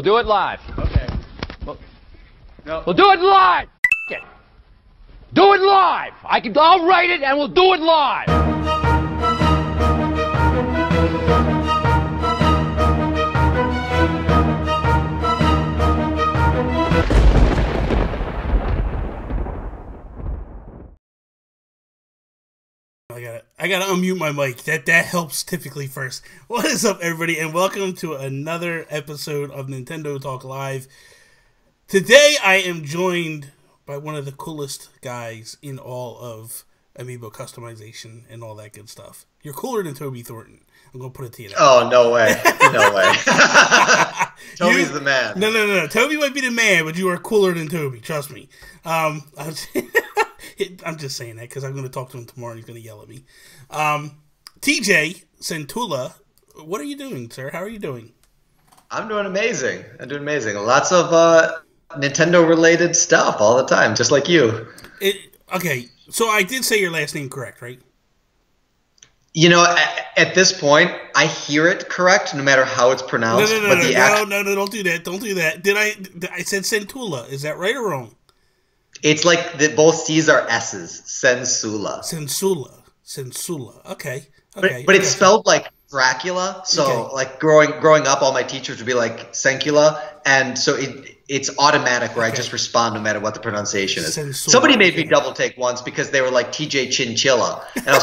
We'll do it live. Okay. Well, no. We'll do it live. F it. Do it live. I'll write it and we'll do it live. I gotta unmute my mic. That helps typically first. What is up, everybody, and welcome to another episode of Nintendo Talk Live. Today I am joined by one of the coolest guys in all of amiibo customization and all that good stuff. You're cooler than Toby Thornton. I'm gonna put it to you that Oh, no way. No way. Toby's the man. No. Toby might be the man, but you are cooler than Toby. Trust me. I'm just saying that because I'm going to talk to him tomorrow and he's going to yell at me. TJ Centula, what are you doing, sir? How are you doing? I'm doing amazing. Lots of Nintendo-related stuff all the time, just like you. Okay, so I did say your last name correct, right? You know, at this point, I hear it correct no matter how it's pronounced. No, don't do that. Don't do that. I said Centula. Is that right or wrong? It's like both C's are S's. Sensula. Okay. But it's spelled like Dracula. So like growing up, all my teachers would be like Sencula, and so it's automatic where I just respond no matter what the pronunciation is. Sensula. Somebody made me double take once because they were like TJ Chinchilla, and I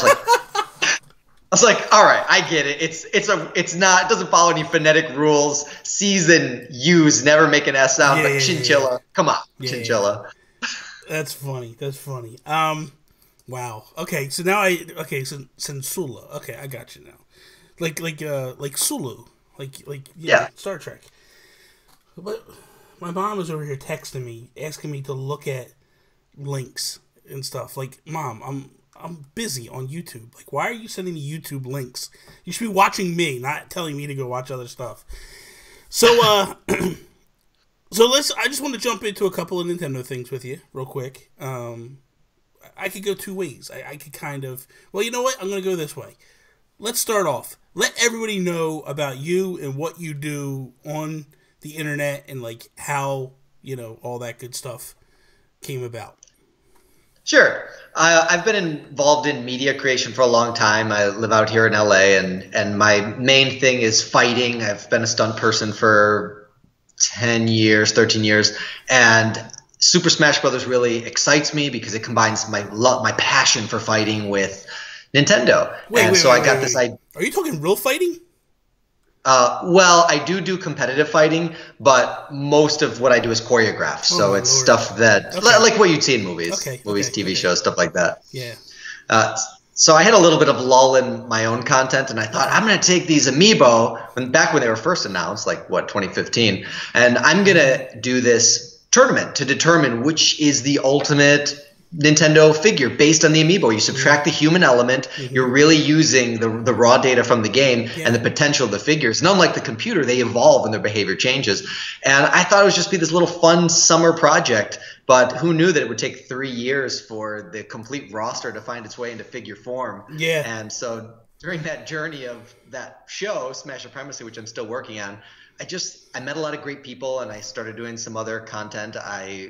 was like, all right, I get it. It doesn't follow any phonetic rules. C's and U's newer make an S sound, but Chinchilla, yeah. Come on, Yeah. Chinchilla. That's funny. Wow. Okay, so Sensula. Okay, I got you now. Like Sulu. Like Star Trek. But my mom was over here texting me, asking me to look at links and stuff. Like, Mom, I'm busy on YouTube. Like, why are you sending me YouTube links? You should be watching me, not telling me to go watch other stuff. So, I just want to jump into a couple of Nintendo things with you real quick. I could go two ways. I could kind of, well, you know what? I'm going to go this way. Let's start off. Let everybody know about you and what you do on the internet and like how, all that good stuff came about. Sure. I've been involved in media creation for a long time. I live out here in LA, and my main thing is fighting. I've been a stunt person for 10 years, 13 years, and Super Smash Brothers really excites me because it combines my passion for fighting with Nintendo. I got this idea. Are you talking real fighting? Well, I do competitive fighting, but most of what I do is choreographed. So it's stuff that, like what you'd see in movies, TV shows, stuff like that. Yeah. So I had a little bit of lull in my own content, and I thought, I'm going to take these amiibo, back when they were first announced, 2015, and I'm going to do this tournament to determine which is the ultimate Nintendo figure based on the amiibo. You subtract the human element, you're really using the raw data from the game and the potential of the figures. And unlike the computer, they evolve and their behavior changes. And I thought it would just be this little fun summer project, but who knew that it would take 3 years for the complete roster to find its way into figure form. Yeah. And so during that journey of that show, Smash Supremacy, which I'm still working on, I met a lot of great people, and I started doing some other content.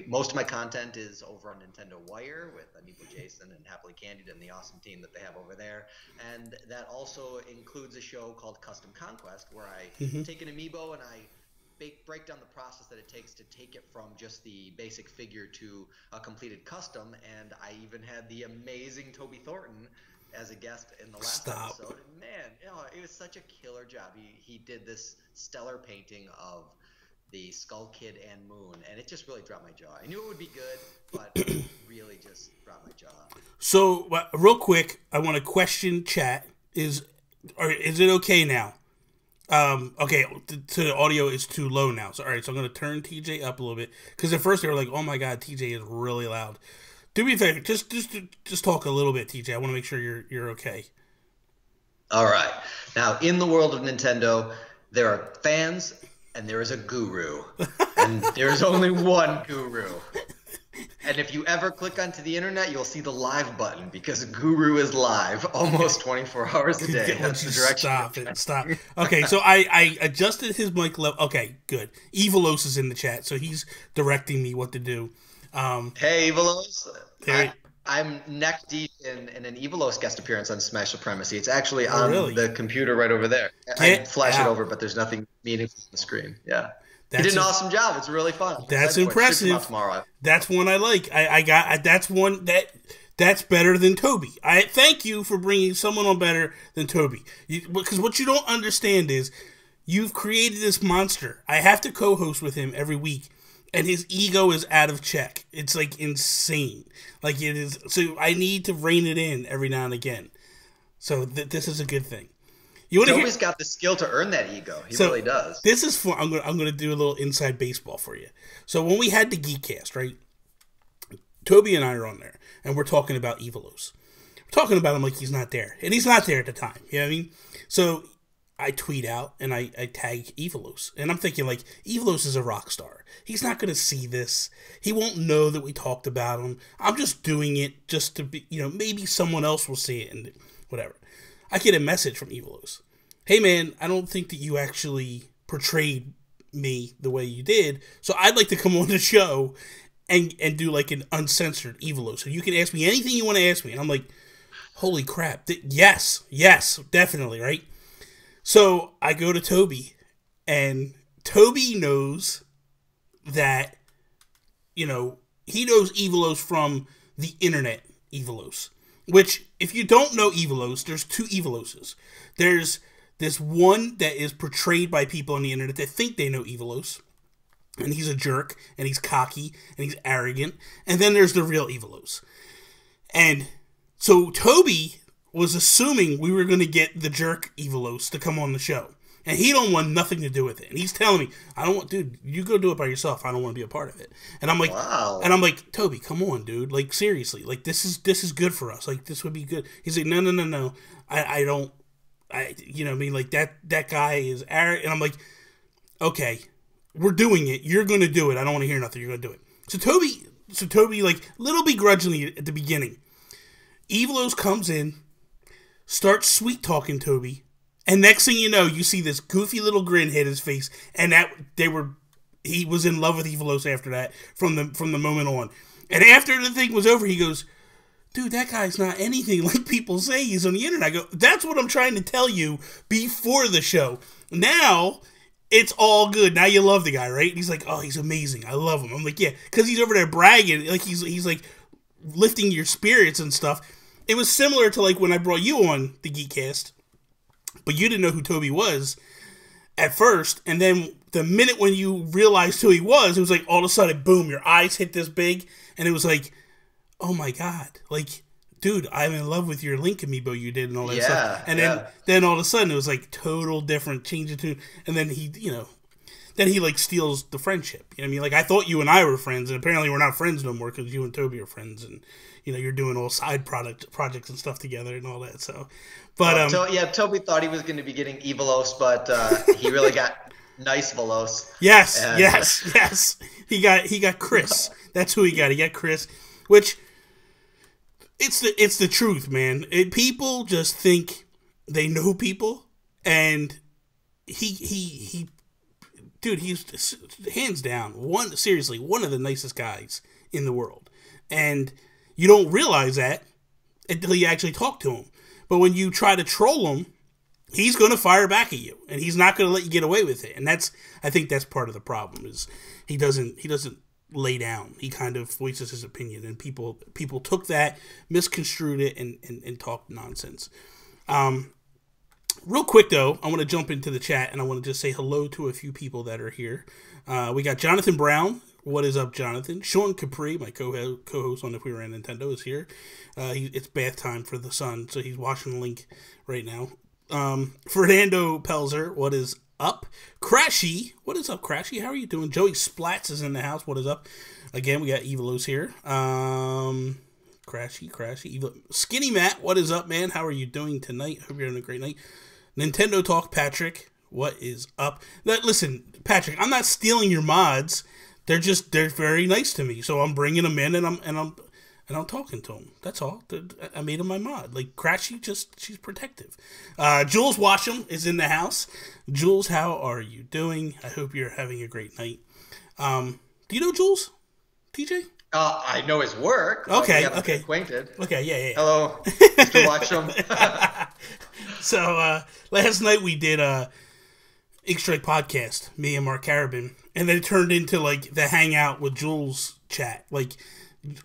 Most of my content is over on Nintendo Wire with Amiibo Jason and Happily Candied and the awesome team that they have over there. And that also includes a show called Custom Conquest, where I take an amiibo and I break down the process that it takes to take it from just the basic figure to a completed custom. And I even had the amazing Toby Thornton as a guest in the last episode. And man, it was such a killer job. He did this stellar painting of the Skull Kid and Moon, and it just really dropped my jaw. I knew it would be good, but it really just dropped my jaw. So, real quick, I want to question chat. Is it okay now? Okay, the audio is too low now. So, all right, so I'm going to turn TJ up a little bit, because at first they were like, oh my god, TJ is really loud. Do me a favor, just talk a little bit, TJ. I want to make sure you're okay. All right. Now, in the world of Nintendo, there are fans and there is a guru. And there is only one guru. And if you ever click onto the internet, you'll see the live button because Guru is live almost 24 hours a day. That's the direction. Stop. Okay, so I adjusted his mic level. Okay, good. Evilos is in the chat, so he's directing me what to do. Hey, Evilos. I'm neck deep in an Evilos guest appearance on Smash Supremacy. It's actually on the computer right over there. I flash it over, but there's nothing meaningful on the screen. Yeah. He did an awesome job. It's really fun. That's impressive. Tomorrow. That's one I like. I got that's one that's better than Toby. I thank you for bringing someone on better than Toby. Because what you don't understand is you've created this monster. I have to co-host with him every week, and his ego is out of check. It's like insane. Like it is. So I need to rein it in every now and again. So this is a good thing. Toby's got the skill to earn that ego. He really does. This is fun. I'm gonna do a little inside baseball for you. So when we had the Geekcast, right? Toby and I are on there, and we're talking about Evilos. We're talking about him like he's not there, and he's not there at the time. You know what I mean? So I tweet out and I tag Evilos, and I'm thinking like Evilos is a rock star. He's not gonna see this. He won't know that we talked about him. I'm just doing it just to be, maybe someone else will see it and whatever. I get a message from Evilos. Hey man, I don't think that you actually portrayed me the way you did, so I'd like to come on the show and do like an uncensored Evilos. So you can ask me anything you want to ask me. And I'm like, holy crap. Yes, definitely, right? So I go to Toby, and Toby knows that, he knows Evilos from the internet Evilos. Which, if you don't know Evilos, there's two Eviloses. There's this one that is portrayed by people on the internet that think they know Evilos, and he's a jerk, and he's cocky, and he's arrogant. And then there's the real Evilos. And so Toby was assuming we were going to get the jerk Evilos to come on the show. And he don't want nothing to do with it. And he's telling me, dude, you go do it by yourself. I don't want to be a part of it. And I'm like, wow. And I'm like, Toby, come on, dude. Like, seriously. Like, this is good for us. Like, this would be good. He's like, no. I don't, like, that guy is arrogant. And I'm like, okay, we're doing it. You're going to do it. I don't want to hear nothing. You're going to do it. So Toby, like, little begrudgingly at the beginning, Evilos comes in, starts sweet-talking Toby, and next thing you know, you see this goofy little grin hit his face, and he was in love with Evilos after that, from the moment on. And after the thing was over, he goes, dude, that guy's not anything like people say he's on the internet. I go, that's what I'm trying to tell you before the show. Now, it's all good. Now you love the guy, right? And he's like, oh, he's amazing. I love him. I'm like, yeah, because he's over there bragging, like he's like lifting your spirits and stuff. It was similar to like when I brought you on the Geekcast, but you didn't know who Toby was at first, and then the minute when you realized who he was, it was like all of a sudden, boom, your eyes hit this big, and it was like, oh my god, like, dude, I'm in love with your Link amiibo you did and all that stuff. And then all of a sudden it was like total different, change of tune, and then he like steals the friendship. You know what I mean? Like, I thought you and I were friends, and apparently we're not friends no more because you and Toby are friends, and you're doing all side projects and stuff together and all that. So, but Toby thought he was going to be getting Evilos, but he really got nice Velos. Yes. He got Chris. That's who he got. He got Chris, which it's the truth, man. People just think they know people, and he dude, he's hands down one of the nicest guys in the world, and you don't realize that until you actually talk to him. But when you try to troll him, he's going to fire back at you, and he's not going to let you get away with it. And I think that's part of the problem, is he doesn't lay down. He kind of voices his opinion, and people took that, misconstrued it, and talked nonsense. Real quick though, I want to jump into the chat, and I want to just say hello to a few people that are here. We got Jonathan Brown. What is up, Jonathan? Sean Capri, my co-host on If We Were in Nintendo, is here. It's bath time for the son, so he's watching Link right now. Fernando Pelzer, what is up? Crashy, what is up, Crashy? How are you doing? Joey Splats is in the house. What is up? Again, we got Evilos here. Crashy, Skinny Matt, what is up, man? How are you doing tonight? Hope you're having a great night. Nintendo Talk Patrick, what is up? Listen, Patrick, I'm not stealing your mods. they're very nice to me. So I'm bringing them in and I'm talking to them. That's all. I made them my mod. Like Crashy, she's protective. Jules Washam is in the house. Jules, how are you doing? I hope you're having a great night. Do you know Jules? TJ? I know his work. Okay, we okay. Acquainted. Okay, yeah. Hello, Mr. Watcham. So last night we did Ink Strike podcast, me and Mark Carabin, and then it turned into like the hangout with Jules chat. Like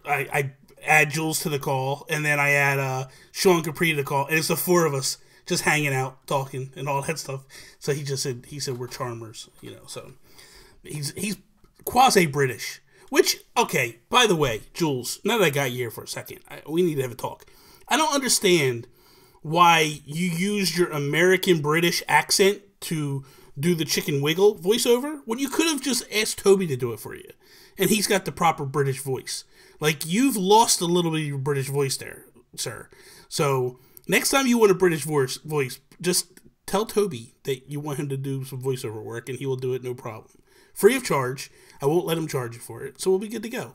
I add Jules to the call, and then I add Sean Capri to the call, and it's the four of us just hanging out, talking, and all that stuff. So he said we're charmers, So he's quasi British. Which, okay, by the way, Jules, now that I got you here for a second, we need to have a talk. I don't understand why you used your American-British accent to do the Chicken Wiggle voiceover when you could have just asked Toby to do it for you. And he's got the proper British voice. Like, you've lost a little bit of your British voice there, sir. So, next time you want a British voice, just tell Toby that you want him to do some voiceover work, and he will do it no problem. Free of charge. I won't let him charge you for it, so we'll be good to go.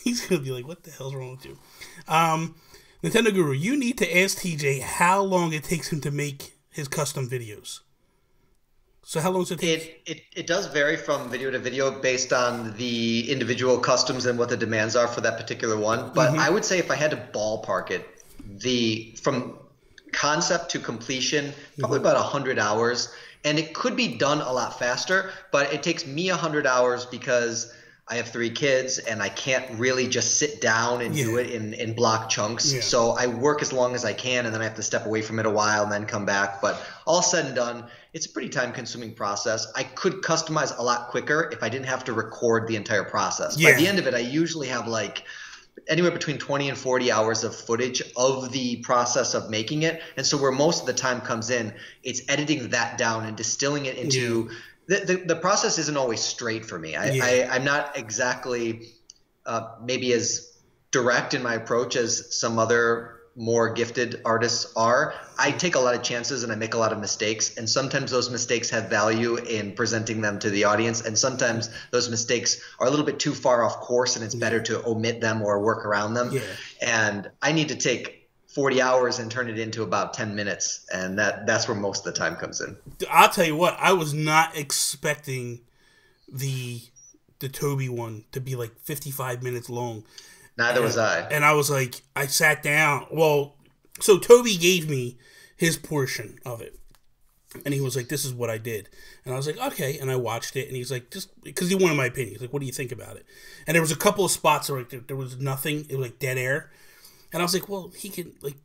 He's going to be like, what the hell's wrong with you? Nintendo Guru, you need to ask TJ how long it takes him to make his custom videos. So how long does it take? It does vary from video to video based on the individual customs and what the demands are for that particular one. But I would say if I had to ballpark it, from concept to completion, probably about 100 hours. And it could be done a lot faster, but it takes me 100 hours because I have 3 kids and I can't really just sit down and do it in block chunks. Yeah. So I work as long as I can, and then I have to step away from it a while and then come back. But all said and done, it's a pretty time-consuming process. I could customize a lot quicker if I didn't have to record the entire process. Yeah. By the end of it, I usually have like anywhere between 20 and 40 hours of footage of the process of making it. And so where most of the time comes in, it's editing that down and distilling it into the process isn't always straight for me. I'm not exactly maybe as direct in my approach as some other more gifted artists are. I take a lot of chances and I make a lot of mistakes, and sometimes those mistakes have value in presenting them to the audience, and sometimes those mistakes are a little bit too far off course and it's better to omit them or work around them. And I need to take 40 hours and turn it into about 10 minutes, and that's where most of the time comes in. I'll tell you what, I was not expecting the Toby one to be like 55 minutes long. Neither was I. And I was like, I sat down. Well, so Toby gave me his portion of it. And he was like, this is what I did. And I was like, okay. And I watched it. And he's like, just because he wanted my opinion. He's like, what do you think about it? And there was a couple of spots where like, there was nothing. It was like dead air. And I was like, well, he can, like,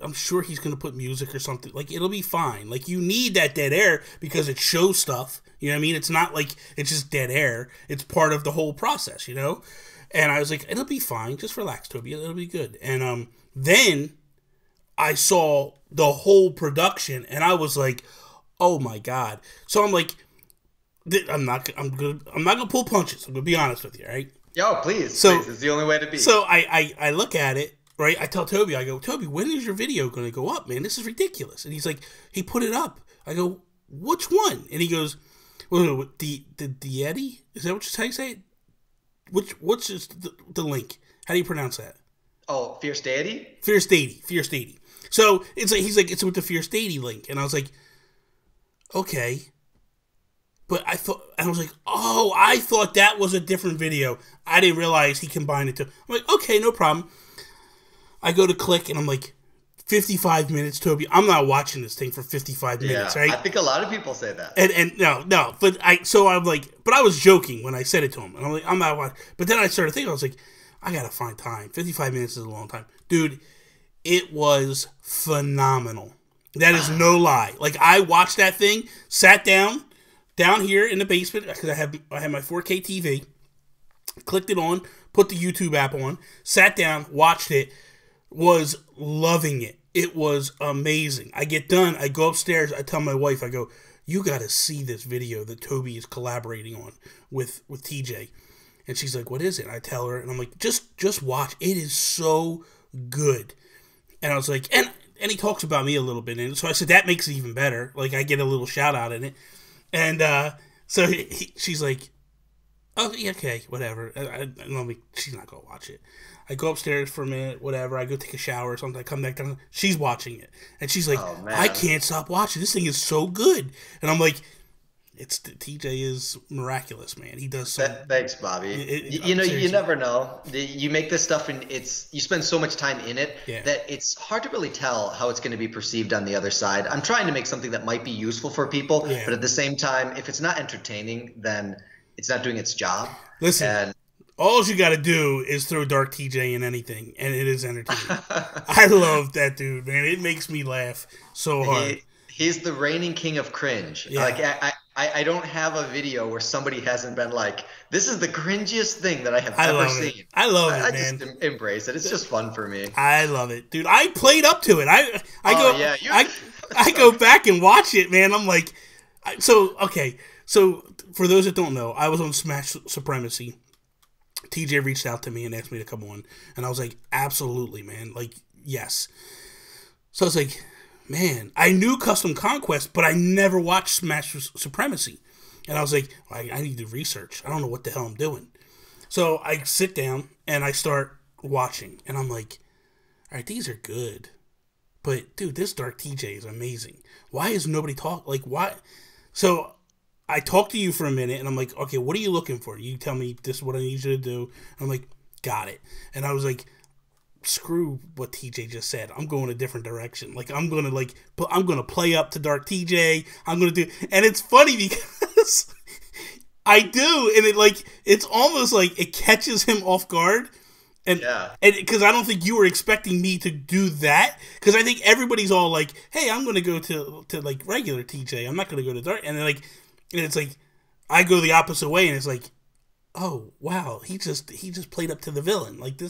I'm sure he's going to put music or something. Like, it'll be fine. Like, you need that dead air because it shows stuff. You know what I mean? It's not like it's just dead air. It's part of the whole process, you know? And I was like, it'll be fine. Just relax, Toby. It'll be good. And then I saw the whole production, and I was like, oh my God. So I'm like, I'm not gonna pull punches. I'm gonna be honest with you, right? Yo, please. Please. It's the only way to be. So I look at it, right? I tell Toby, I go, Toby, when is your video gonna go up, man? This is ridiculous. And he's like, he put it up. I go, which one? And he goes, well, the Yeti? Is that how you say it? What's just the link? How do you pronounce that? Oh, Fierce Deity? Fierce Deity. So it's like he's like, it's with the Fierce Deity link, and I was like, okay. But I was like, oh, I thought that was a different video. I didn't realize he combined it to. I'm like, okay, no problem. I go to click, and I'm like, 55 minutes, Toby. I'm not watching this thing for 55 minutes, right? I think a lot of people say that. And no, but I'm like, but I was joking when I said it to him. And I'm like, I'm not watching. But then I started thinking, I was like, I gotta find time. 55 minutes is a long time. Dude, it was phenomenal. That is no lie. Like, I watched that thing, sat down here in the basement, because I had my 4K TV, clicked it on, put the YouTube app on, sat down, watched it, was loving it. It was amazing. I get done, I go upstairs, I tell my wife, I go, you got to see this video that Toby is collaborating on with TJ. And she's like, what is it? And I tell her, and I'm like, just watch. It is so good. And I was like, and he talks about me a little bit in it. So I said, that makes it even better. Like, I get a little shout out in it. And so she's like, Oh, yeah, okay, whatever. She's not gonna watch it. I go upstairs for a minute, whatever. I go take a shower or something. I come back down. She's watching it, and she's like, Oh, man. "I can't stop watching. This thing is so good." And I'm like, "It's TJ is miraculous, man. He does so." Thanks, Bobby. You never know. You make this stuff, and you spend so much time in it that it's hard to really tell how it's going to be perceived on the other side. I'm trying to make something that might be useful for people, but at the same time, if it's not entertaining, then it's not doing its job. Listen. All you got to do is throw Dark TJ in anything, and it is entertaining. I love that dude, man. It makes me laugh so hard. He's the reigning king of cringe. Yeah. Like I don't have a video where somebody hasn't been like, "This is the cringiest thing that I have ever seen." I love it, I man. just embrace it. It's just fun for me. I love it, dude. I played up to it. I go back and watch it, man. I'm like, so for those that don't know, I was on Smash Supremacy. TJ reached out to me and asked me to come on, and I was like, absolutely, man, like, yes. So I was like, man, I knew Custom Conquest, but I never watched Smash Supremacy, and I was like, I need to research. I don't know what the hell I'm doing. So I sit down and I start watching, and I'm like, all right, these are good, but dude, this Dark TJ is amazing. Why is nobody talk? Like, why? So I talked to you for a minute, and I'm like, okay, what are you looking for? You tell me this is what I need you to do. I'm like, got it. And I was like, screw what TJ just said. I'm going a different direction. Like, I'm gonna play up to Dark TJ. I'm gonna do, and it's funny because I do, and it's almost like it catches him off guard. And because I don't think you were expecting me to do that, because I think everybody's all like, hey, I'm gonna go to like regular TJ. I'm not gonna go to Dark, and it's like, I go the opposite way, and it's like, oh wow, he just played up to the villain. Like,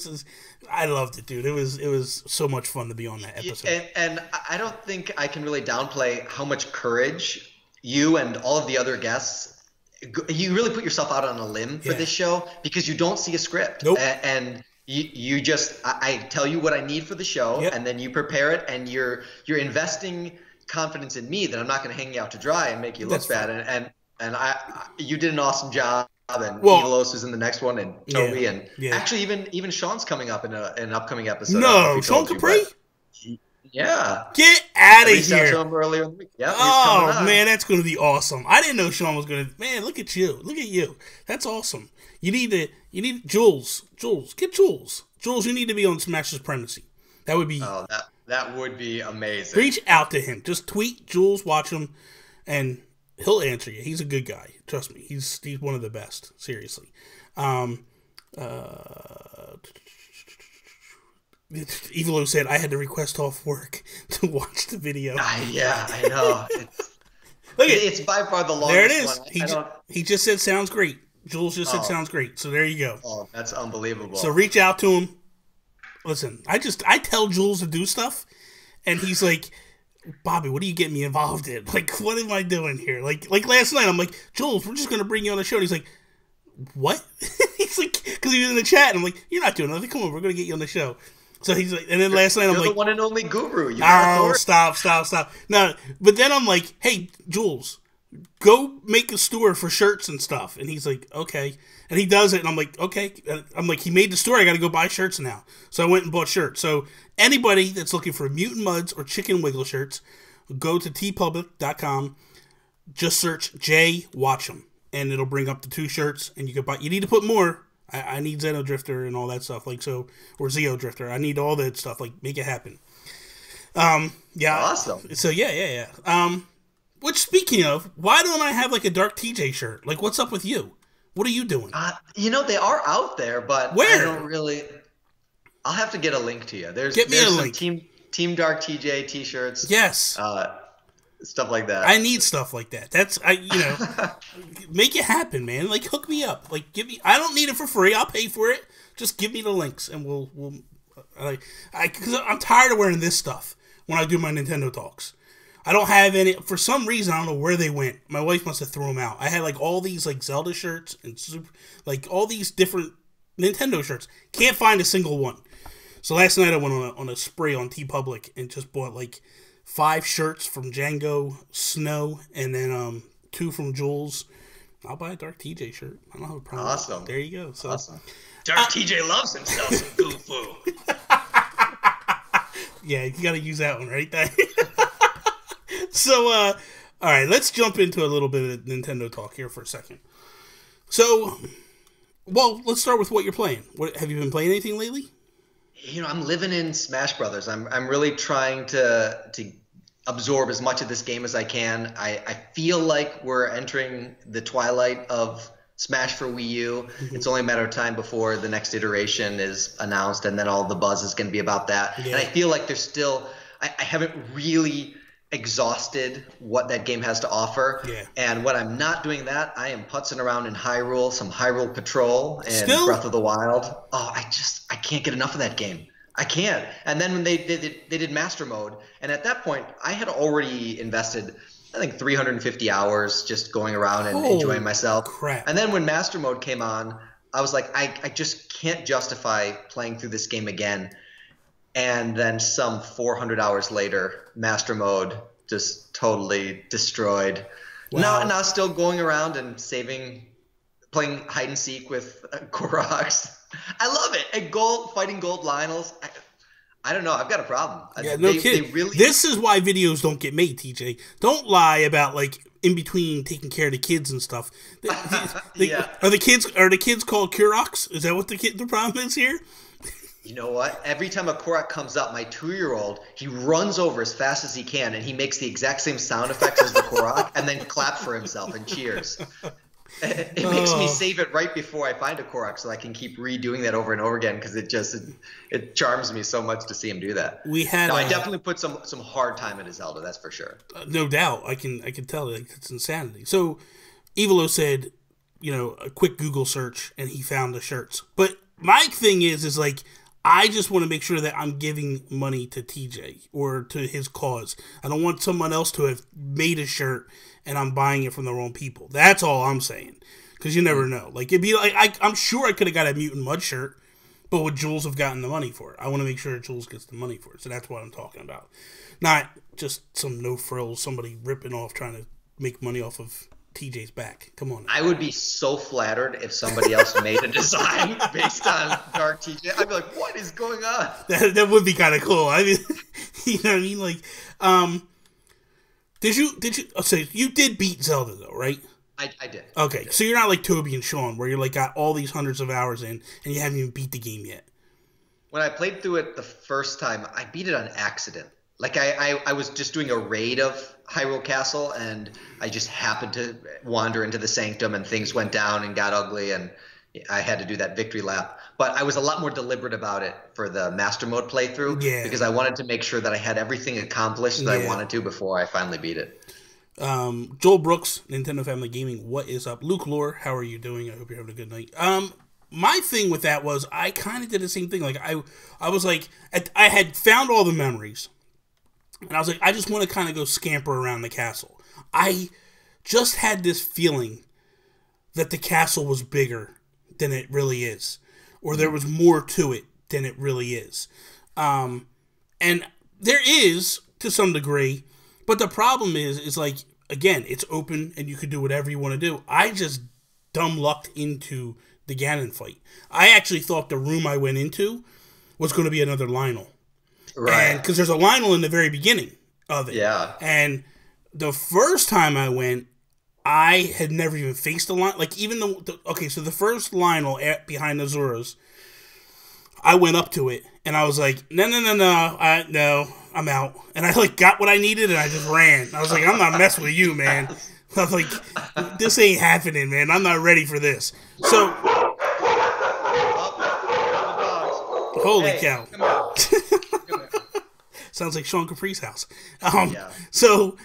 I loved it, dude. It was so much fun to be on that episode. And I don't think I can really downplay how much courage you and all of the other guests, you really put yourself out on a limb for this show, because you don't see a script. Nope. And you just, I tell you what I need for the show, and then you prepare it, and you're investing confidence in me that I'm not going to hang you out to dry and make you look bad. And you did an awesome job. And Evilos was in the next one, and Toby, and actually even Sean's coming up in an upcoming episode. No, Sean Capri. Yeah. Get out of here. Out to him earlier in the week. Yeah, oh man, that's going to be awesome. I didn't know Sean was going to. Man, look at you. Look at you. That's awesome. You need Jules. Get Jules. Jules, you need to be on Smash Supremacy. That would be. Oh, that would be amazing. Reach out to him. Just tweet Jules, watch him, and he'll answer you. He's a good guy. Trust me. He's one of the best. Seriously. Evilo said I had to request off work to watch the video. Yeah, I know. It's by far the longest there it is. one. He just said sounds great. Jules just said sounds great. So there you go. Oh, that's unbelievable. So reach out to him. Listen, I tell Jules to do stuff, and he's like, Bobby, what are you getting me involved in? Like, what am I doing here? Like last night, I'm like, Jules, we're just going to bring you on the show. And he's like, what? He's like, because he was in the chat, and I'm like, you're not doing nothing. Come on, we're going to get you on the show. So he's like, and then last night I'm like, the one and only guru. Stop. No, but then I'm like, hey, Jules, go make a store for shirts and stuff. And he's like, okay. And he does it, and I'm like, okay. I'm like, he made the store. I got to go buy shirts now. So I went and bought shirts. So anybody that's looking for Mutant Muds or Chicken Wiggle shirts, go to tpublic.com. Just search Jay Watch'em, and it'll bring up the 2 shirts, and you can buy. You need to put more. I need Xeno Drifter and all that stuff, or Zeo Drifter. I need all that stuff. Like, make it happen. Yeah. Awesome. So yeah. Which, speaking of, why don't I have like a Dark TJ shirt? Like, what's up with you? What are you doing? They are out there, but where? I don't really. I'll have to get a link to you. There's a link. Some Team Dark TJ T-shirts. Yes. Stuff like that. I need stuff like that. Make it happen, man. Like, hook me up. Like, give me. I don't need it for free. I'll pay for it. Just give me the links, and we'll. Because I'm tired of wearing this stuff when I do my Nintendo talks. I don't have any. For some reason, I don't know where they went. My wife must have thrown them out. I had like all these like Zelda shirts and like all these different Nintendo shirts. Can't find a single one. So last night I went on a spree on TeePublic and just bought like 5 shirts from Django Snow, and then 2 from Jules, I'll buy a Dark TJ shirt. I don't have a problem. Awesome. There you go. So, awesome. Dark TJ loves himself some Kung-Fu. Yeah, you got to use that one, right? So, all right, let's jump into a little bit of Nintendo talk here for a second. So, well, let's start with what you're playing. Have you been playing anything lately? I'm living in Smash Brothers. I'm really trying to absorb as much of this game as I can. I feel like we're entering the twilight of Smash for Wii U. Mm-hmm. It's only a matter of time before the next iteration is announced, and then all the buzz is going to be about that. Yeah. And I feel like there's still I haven't really exhausted what that game has to offer. Yeah. And when I'm not doing that, I am putzing around in Hyrule, some Hyrule Patrol and Breath of the Wild. Oh, I can't get enough of that game. I can't. And then when they did Master Mode, and at that point, I had already invested, I think, 350 hours just going around and enjoying myself. Crap. And then when Master Mode came on, I was like, I just can't justify playing through this game again. And then some 400 hours later, Master Mode just totally destroyed. Wow. Now still going around and playing hide and seek with Koroks. I love it. And fighting gold Lionels. I don't know. I've got a problem. Yeah, no kidding. This is why videos don't get made, TJ. Don't lie about, like, in between taking care of the kids and stuff. Yeah. Are the kids called Koroks? Is that what the problem is here? You know what? Every time a Korok comes up, my 2-year-old, he runs over as fast as he can, and he makes the exact same sound effects as the Korok, and then claps for himself and cheers. It makes me save it right before I find a Korok, so I can keep redoing that over and over again, because it charms me so much to see him do that. I definitely put some hard time into Zelda, that's for sure. No doubt, I can tell it's insanity. So, Evilo said, a quick Google search, and he found the shirts. But my thing is like, I just want to make sure that I'm giving money to TJ or to his cause. I don't want someone else to have made a shirt and I'm buying it from the wrong people. That's all I'm saying. Because you never know. Like, it'd be like, I'm sure I could have got a Mutant Mud shirt, but would Jules have gotten the money for it? I want to make sure Jules gets the money for it. So that's what I'm talking about. Not just some no frills, somebody ripping off, trying to make money off of TJ's back. Come on now. I would be so flattered if somebody else made a design based on Dark TJ. I'd be like, what is going on? That would be kind of cool. I mean, you know what I mean? Like, did you? So you did beat Zelda though, right? I did. Okay, so you're not like Toby and Sean, where you're like got all these hundreds of hours in and you haven't even beat the game yet. When I played through it the first time, I beat it on accident. Like I was just doing a raid of Hyrule Castle, and I just happened to wander into the Sanctum, and things went down and got ugly, and I had to do that victory lap. But I was a lot more deliberate about it for the Master Mode playthrough, because I wanted to make sure that I had everything accomplished that I wanted to before I finally beat it. Joel Brooks, Nintendo Family Gaming, what is up? Luke Lore, how are you doing? I hope you're having a good night. My thing with that was I kind of did the same thing. Like I was like, I had found all the memories. And I was like, I just want to kind of go scamper around the castle. I just had this feeling that the castle was bigger than it really is. Or there was more to it than it really is. And there is, to some degree. But the problem is like, again, it's open and you can do whatever you want to do. I just dumb lucked into the Ganon fight. I actually thought the room I went into was going to be another Lionel. Right. Because there's a Lionel in the very beginning of it. Yeah. And the first time I went, I had never even faced a Lionel. Like, even so the first Lionel behind the Zoras, I went up to it, and I was like, no, I'm out. And I, like, got what I needed, and I just ran. I was like, I'm not messing with you, man. I was like, this ain't happening, man. I'm not ready for this. So, holy cow. Sounds like Sean Capri's house. So,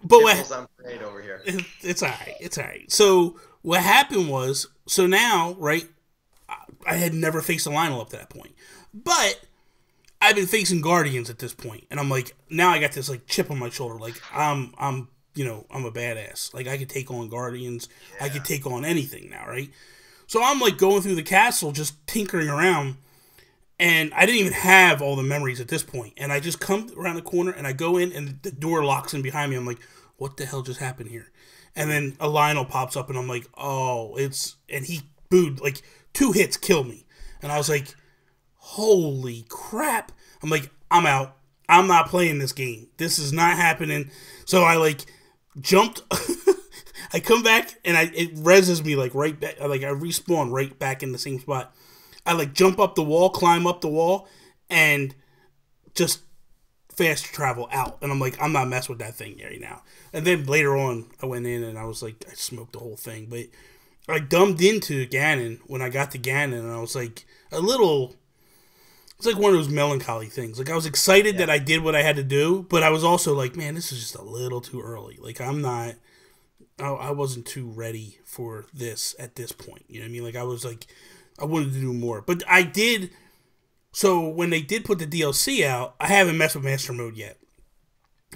but over here. It's all right. It's all right. So what happened was, now, right? I had never faced a Lionel up to that point, but I've been facing Guardians at this point, and I'm like, now I got this like chip on my shoulder. Like I'm a badass. Like I could take on Guardians. Yeah. I could take on anything now, right? So I'm like going through the castle, just tinkering around. And I didn't even have all the memories at this point. And I just come around the corner and I go in and the door locks in behind me. I'm like, what the hell just happened here? And then a Lionel pops up, and I'm like, oh, and he booed, like, 2 hits kill me. And I was like, holy crap. I'm like, I'm out. I'm not playing this game. This is not happening. So I, like, jumped. I come back, and it reses me, like, right back. Like, I respawn right back in the same spot. I, like, jump up the wall, climb up the wall, and just fast travel out. And I'm like, I'm not messing with that thing right now. And then later on, I went in, and I was like, I smoked the whole thing. But I dumbed into Ganon when I got to Ganon, and I was like, it's like one of those melancholy things. Like, I was excited that I did what I had to do, but I was also like, man, this is just a little too early. Like, I wasn't too ready for this at this point. You know what I mean? Like, I was like, I wanted to do more. But I did. So when they did put the DLC out, I haven't messed with Master Mode yet.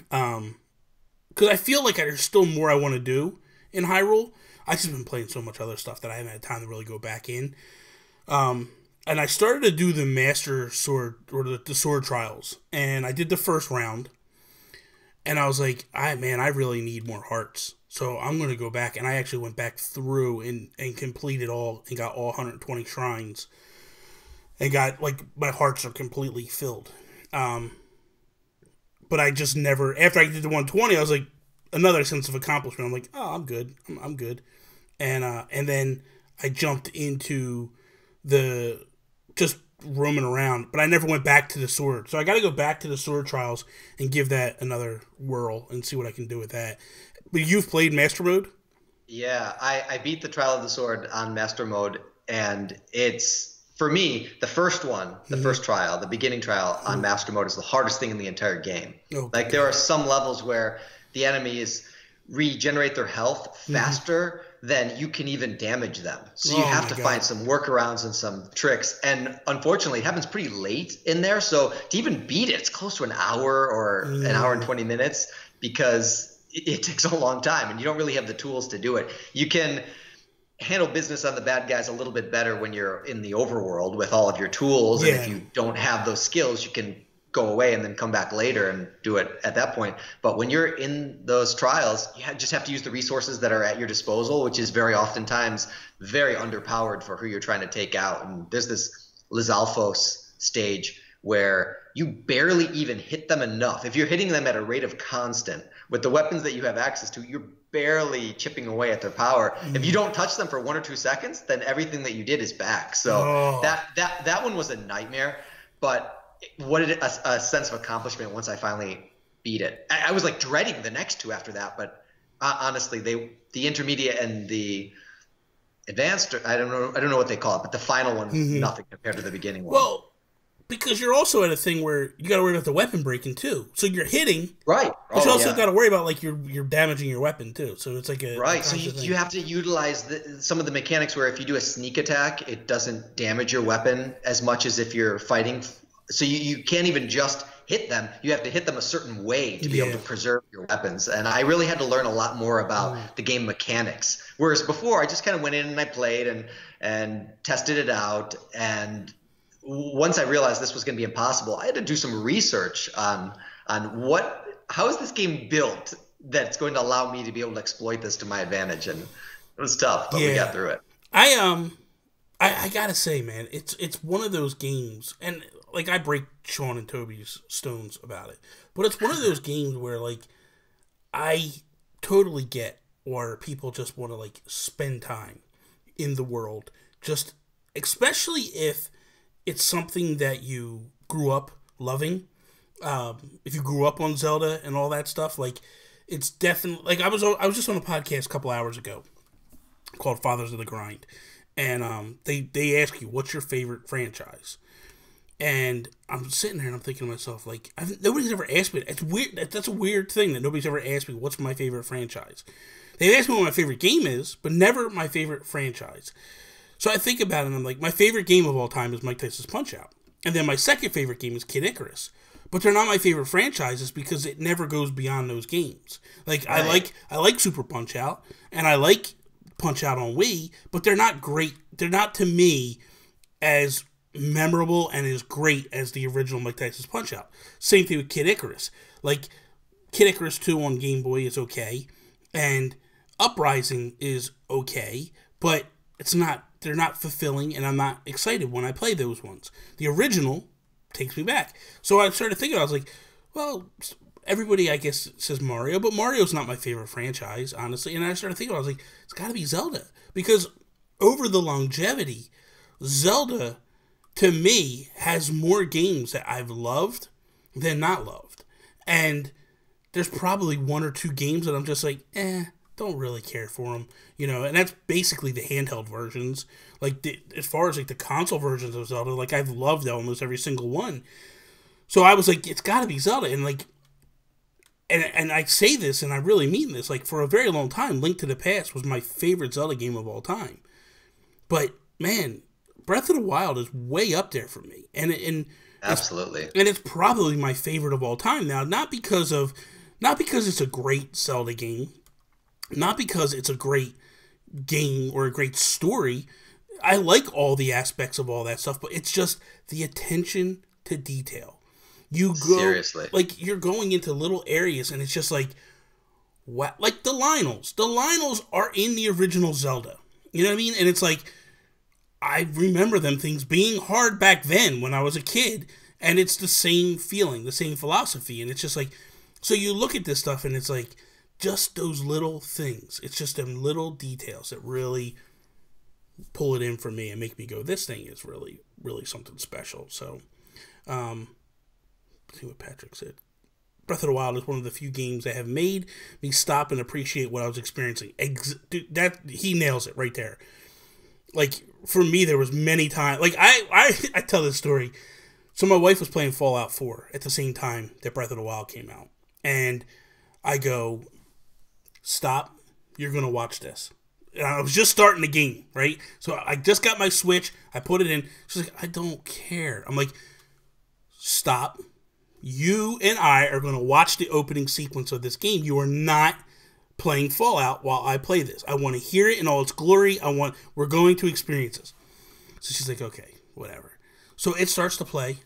Because I feel like there's still more I want to do in Hyrule. I've just been playing so much other stuff that I haven't had time to really go back in. And I started to do the Master Sword, or the Sword Trials. And I did the first round. And I was like, I really need more hearts. So I'm going to go back. And I actually went back through and completed all, and got all 120 shrines. And got, like, my hearts are completely filled. But I just never, after I did the 120, I was like, another sense of accomplishment. I'm like, oh, I'm good. I'm good. And then I jumped into the just roaming around, but I never went back to the sword. So I got to go back to the Sword Trials and give that another whirl and see what I can do with that. But you've played Master Mode? Yeah, I beat the Trial of the Sword on Master Mode, and it's, for me, the first one, the first trial, the beginning trial on Master Mode is the hardest thing in the entire game. Like, there are some levels where the enemies regenerate their health faster than you can even damage them. So you have to find some workarounds and some tricks. And unfortunately, it happens pretty late in there. So to even beat it, it's close to an hour or an hour and 20 minutes because it takes a long time and you don't really have the tools to do it. You can handle business on the bad guys a little bit better when you're in the overworld with all of your tools. And if you don't have those skills, you can go away and then come back later and do it at that point. But when you're in those trials, you just have to use the resources that are at your disposal, which is very oftentimes very underpowered for who you're trying to take out. And there's this Lizalfos stage where you barely even hit them enough. If you're hitting them at a rate of constant with the weapons that you have access to, you're barely chipping away at their power. If you don't touch them for 1 or 2 seconds, then everything that you did is back. So that one was a nightmare. But what a sense of accomplishment once I finally beat it. I was like dreading the next 2 after that, but honestly, the intermediate and the advanced, I don't know what they call it, but the final one was nothing compared to the beginning one. Well, because you're also at a thing where you got to worry about the weapon breaking too. So you're hitting, right? But you also got to worry about, like, you're damaging your weapon too. So it's like a right. So you have to utilize some of the mechanics where if you do a sneak attack, it doesn't damage your weapon as much as if you're fighting. So you can't even just hit them. You have to hit them a certain way to be able to preserve your weapons. And I really had to learn a lot more about the game mechanics. Whereas before, I just kind of went in and I played and tested it out. And once I realized this was going to be impossible, I had to do some research on how is this game built that's going to allow me to be able to exploit this to my advantage. And it was tough, but we got through it. I gotta say, man, it's one of those games, and like, I break Sean and Toby's stones about it, but it's one of those games where, like, I totally get where people just want to, like, spend time in the world, just especially if it's something that you grew up loving. If you grew up on Zelda and all that stuff, like, it's definitely, like, I was just on a podcast a couple hours ago called Fathers of the Grind. And they ask you, what's your favorite franchise? And I'm sitting there and I'm thinking to myself, like, nobody's ever asked me. It's weird. That's a weird thing that nobody's ever asked me, what's my favorite franchise? They've asked me what my favorite game is, but never my favorite franchise. So I think about it and I'm like, my favorite game of all time is Mike Tyson's Punch-Out! And then my second favorite game is Kid Icarus. But they're not my favorite franchises because it never goes beyond those games. Like, right. I like Super Punch-Out! And I like Punch-Out! On Wii, but they're not great. They're not, to me, as memorable and as great as the original Mike Tyson's Punch-Out! Same thing with Kid Icarus. Like, Kid Icarus 2 on Game Boy is okay, and Uprising is okay, but they're not fulfilling, and I'm not excited when I play those ones. The original takes me back. So I started thinking, I was like, well, everybody, I guess, says Mario, but Mario's not my favorite franchise, honestly. And I started thinking, I was like, it's got to be Zelda. Because over the longevity, Zelda, to me, has more games that I've loved than not loved. And there's probably 1 or 2 games that I'm just like, don't really care for them. You know, and that's basically the handheld versions. Like, as far as, like, the console versions of Zelda, like, I've loved almost every single one. So I was like, it's got to be Zelda. And, like, and I say this, and I really mean this, like, for a very long time, Link to the Past was my favorite Zelda game of all time. But, man, Breath of the Wild is way up there for me. And absolutely. And it's probably my favorite of all time now, not because it's a great Zelda game, not because it's a great game or a great story. I like all the aspects of all that stuff, but it's just the attention to detail. You go, seriously, like, you're going into little areas, and it's just like, what? Like the Lynels. The Lynels are in the original Zelda. You know what I mean? And it's like, I remember them things being hard back then when I was a kid, and it's the same feeling, the same philosophy, and it's just like, so you look at this stuff, and it's like, just those little things. It's just them little details that really pull it in for me and make me go, this thing is really, really something special. So, see what Patrick said. Breath of the Wild is one of the few games that have made me stop and appreciate what I was experiencing. Dude, that he nails it right there. Like, for me, there was many times. Like, I tell this story. So my wife was playing Fallout 4 at the same time that Breath of the Wild came out, and I go, stop. You're gonna watch this. And I was just starting the game, right? So I just got my Switch. I put it in. She's like, I don't care. I'm like, stop. You and I are going to watch the opening sequence of this game. You are not playing Fallout while I play this. I want to hear it in all its glory. We're going to experience this. So she's like, okay, whatever. So it starts to play,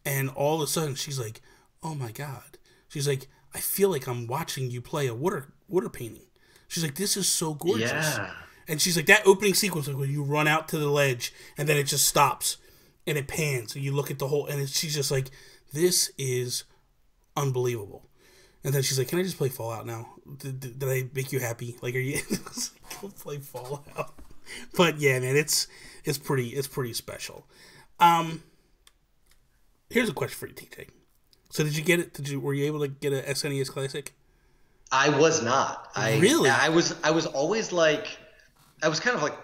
and all of a sudden she's like, oh my God. She's like, I feel like I'm watching you play a water painting. She's like, this is so gorgeous. Yeah. And she's like, that opening sequence, like when you run out to the ledge, and then it just stops, and it pans, and you look at the whole, and she's just like, this is unbelievable. And then she's like, can I just play Fallout now? Did I make you happy? Like, are you go play Fallout? But yeah, man, it's pretty special. Here's a question for you, TJ. So did you get it? Were you able to get a SNES Classic? I was not. Really? I was always like, I was kind of like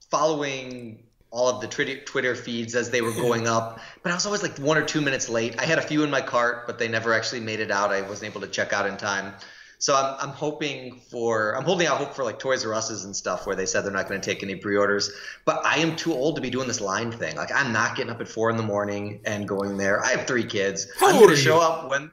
following all of the Twitter feeds as they were going up, but I was always like 1 or 2 minutes late. I had a few in my cart, but they never actually made it out. I wasn't able to check out in time. So I'm holding out hope for like Toys R Us's and stuff where they said they're not going to take any pre-orders. But I am too old to be doing this line thing. Like, I'm not getting up at 4 a.m. and going there. I have 3 kids. How I'm old going are to you? show up when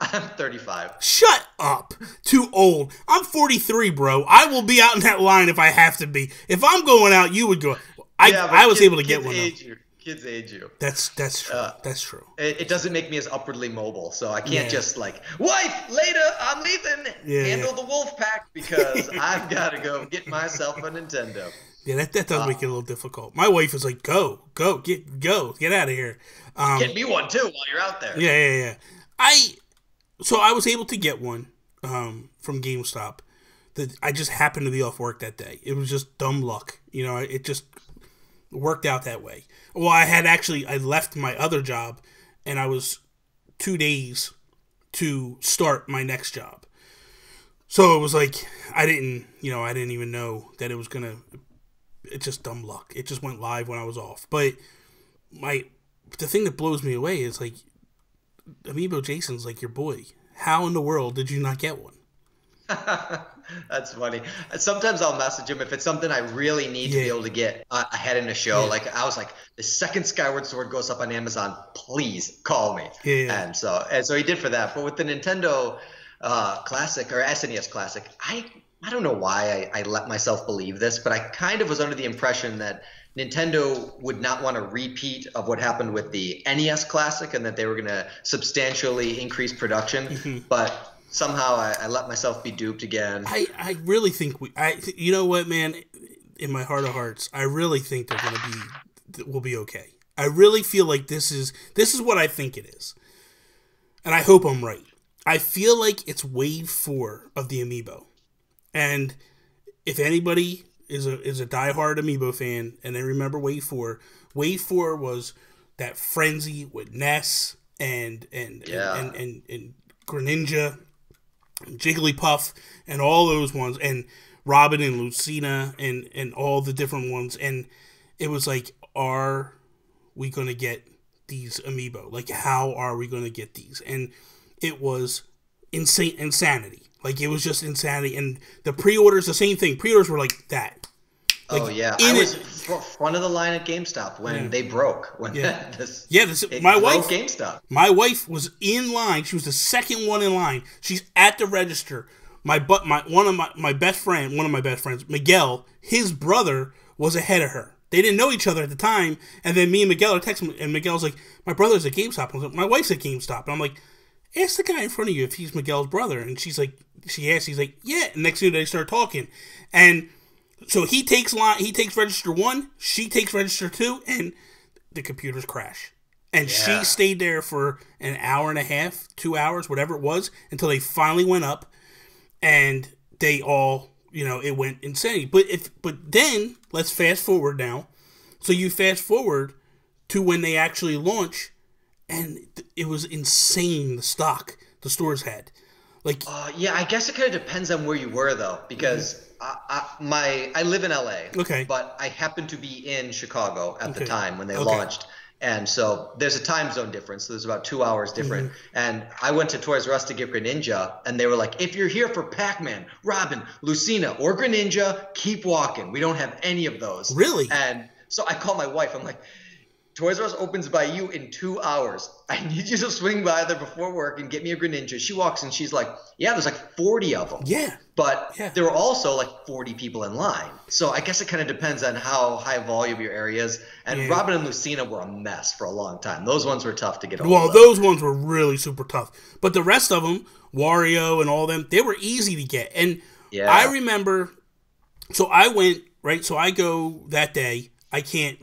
I'm 35. Shut up. Too old. I'm 43, bro. I will be out in that line if I have to be. If I'm going out, you would go. I was able to get one. Kids age you. That's true. That's true. It doesn't make me as upwardly mobile, so I can't just like, wife, later, I'm leaving. Handle the wolf pack because I've got to go get myself a Nintendo. Yeah, that does make it a little difficult. My wife is like, go, get out of here. Get me one too while you're out there. Yeah. So I was able to get one from GameStop. That I just happened to be off work that day. It was just dumb luck. You know, it just worked out that way. Well, I left my other job, and I was 2 days to start my next job. So it was like, I didn't even know that it was it's just dumb luck. It just went live when I was off. But the thing that blows me away is like, Amiibo Jason's like your boy. How in the world did you not get one? That's funny. Sometimes I'll message him if it's something I really need to be able to get ahead in a show. Yeah. Like, I was like, the second Skyward Sword goes up on Amazon, please call me. Yeah. And so he did for that. But with the Nintendo Classic or SNES Classic, I don't know why I let myself believe this, but I kind of was under the impression that Nintendo would not want a repeat of what happened with the NES Classic, and that they were going to substantially increase production. But somehow I let myself be duped again. I really think you know what, man? In my heart of hearts, I really think we'll be okay. I really feel like this is what I think it is, and I hope I'm right. I feel like it's Wave 4 of the Amiibo, and if anybody is a diehard Amiibo fan and they remember Wave 4, Wave 4 was that frenzy with Ness and Greninja, Jigglypuff, and all those ones, and Robin and Lucina, and all the different ones, and it was like, are we going to get these Amiibo? Like, how are we going to get these? And it was insanity. Like, it was just insanity, and the pre-orders, the same thing. Pre-orders were like that. Like, oh yeah, I was front of the line at GameStop when they broke. When my wife broke GameStop. My wife was in line. She was the second one in line. She's at the register. One of my best friends, Miguel, his brother was ahead of her. They didn't know each other at the time, and then me and Miguel are texting, and Miguel's like, "My brother's at GameStop." I was like, "My wife's at GameStop," and I'm like, "Ask the guy in front of you if he's Miguel's brother." And she's like, he's like, "Yeah." And next thing they start talking, and so he takes register 1, she takes register 2, and the computers crash. And she stayed there for an hour and a half, 2 hours, whatever it was, until they finally went up, and they all, it went insane. But then let's fast forward now. So you fast forward to when they actually launch, and it was insane, the stock the stores had. Like, I guess it kind of depends on where you were, though, because I live in LA, okay, but I happened to be in Chicago at the time when they launched, and so there's a time zone difference. So there's about 2 hours different, and I went to Toys R Us to get Greninja, and they were like, "If you're here for Pac-Man, Robin, Lucina, or Greninja, keep walking. We don't have any of those." Really? And so I called my wife. I'm like, Toys R Us opens by you in 2 hours. I need you to swing by there before work and get me a Greninja. She walks and she's like, "Yeah, there's like 40 of them." Yeah. But there were also like 40 people in line. So I guess it kind of depends on how high volume your area is. And Robin and Lucina were a mess for a long time. Those ones were tough to get hold of. Well, those ones were really super tough. But the rest of them, Wario and all them, they were easy to get. And I remember, so I went, right? So I go that day. I get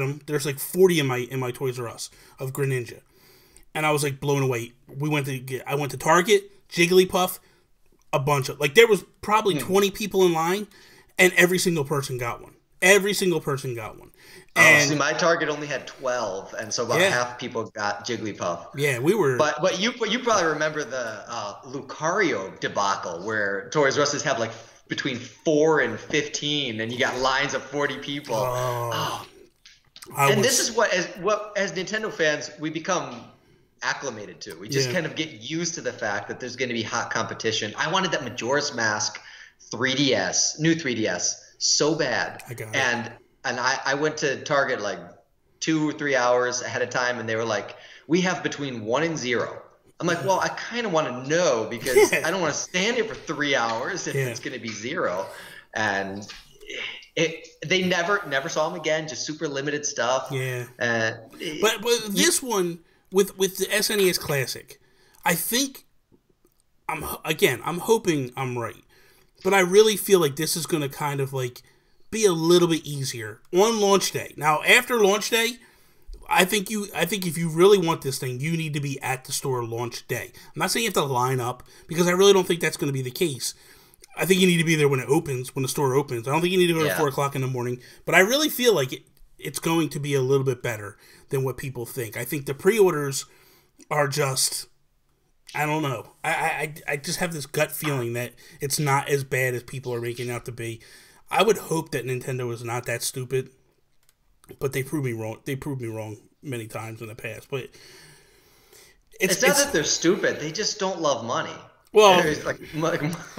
them. There's like 40 in my Toys R Us of Greninja. And I was like blown away. I went to Target, Jigglypuff, a bunch of, like, there was probably 20 people in line, and every single person got one. Every single person got one. And see, my Target only had 12, and so about half people got Jigglypuff. Yeah, we were. But you probably remember the Lucario debacle, where Toys R Us have like between 4 and 15, and you got lines of 40 people. This is what as Nintendo fans we become acclimated to. We just kind of get used to the fact that there's going to be hot competition. I wanted that Majora's Mask 3DS, new 3DS, so bad. I got it. And I went to Target like 2 or 3 hours ahead of time, and they were like, "We have between 1 and 0." I'm like, well, I kind of want to know, because I don't want to stand here for 3 hours if it's going to be 0. And they never saw them again, just super limited stuff. Yeah. But this one with the SNES Classic, I think I'm hoping I'm right, but I really feel like this is going to kind of like be a little bit easier on launch day. Now, after launch day, I think if you really want this thing, you need to be at the store launch day. I'm not saying you have to line up, because I really don't think that's going to be the case. I think you need to be there when it opens, when the store opens. I don't think you need to go at 4 o'clock in the morning. But I really feel like it's going to be a little bit better than what people think. I think the pre-orders are just, I don't know. I just have this gut feeling that it's not as bad as people are making it out to be. I would hope that Nintendo is not that stupid, but they proved me wrong. They proved me wrong many times in the past. But it's not that they're stupid. They just don't love money. Well,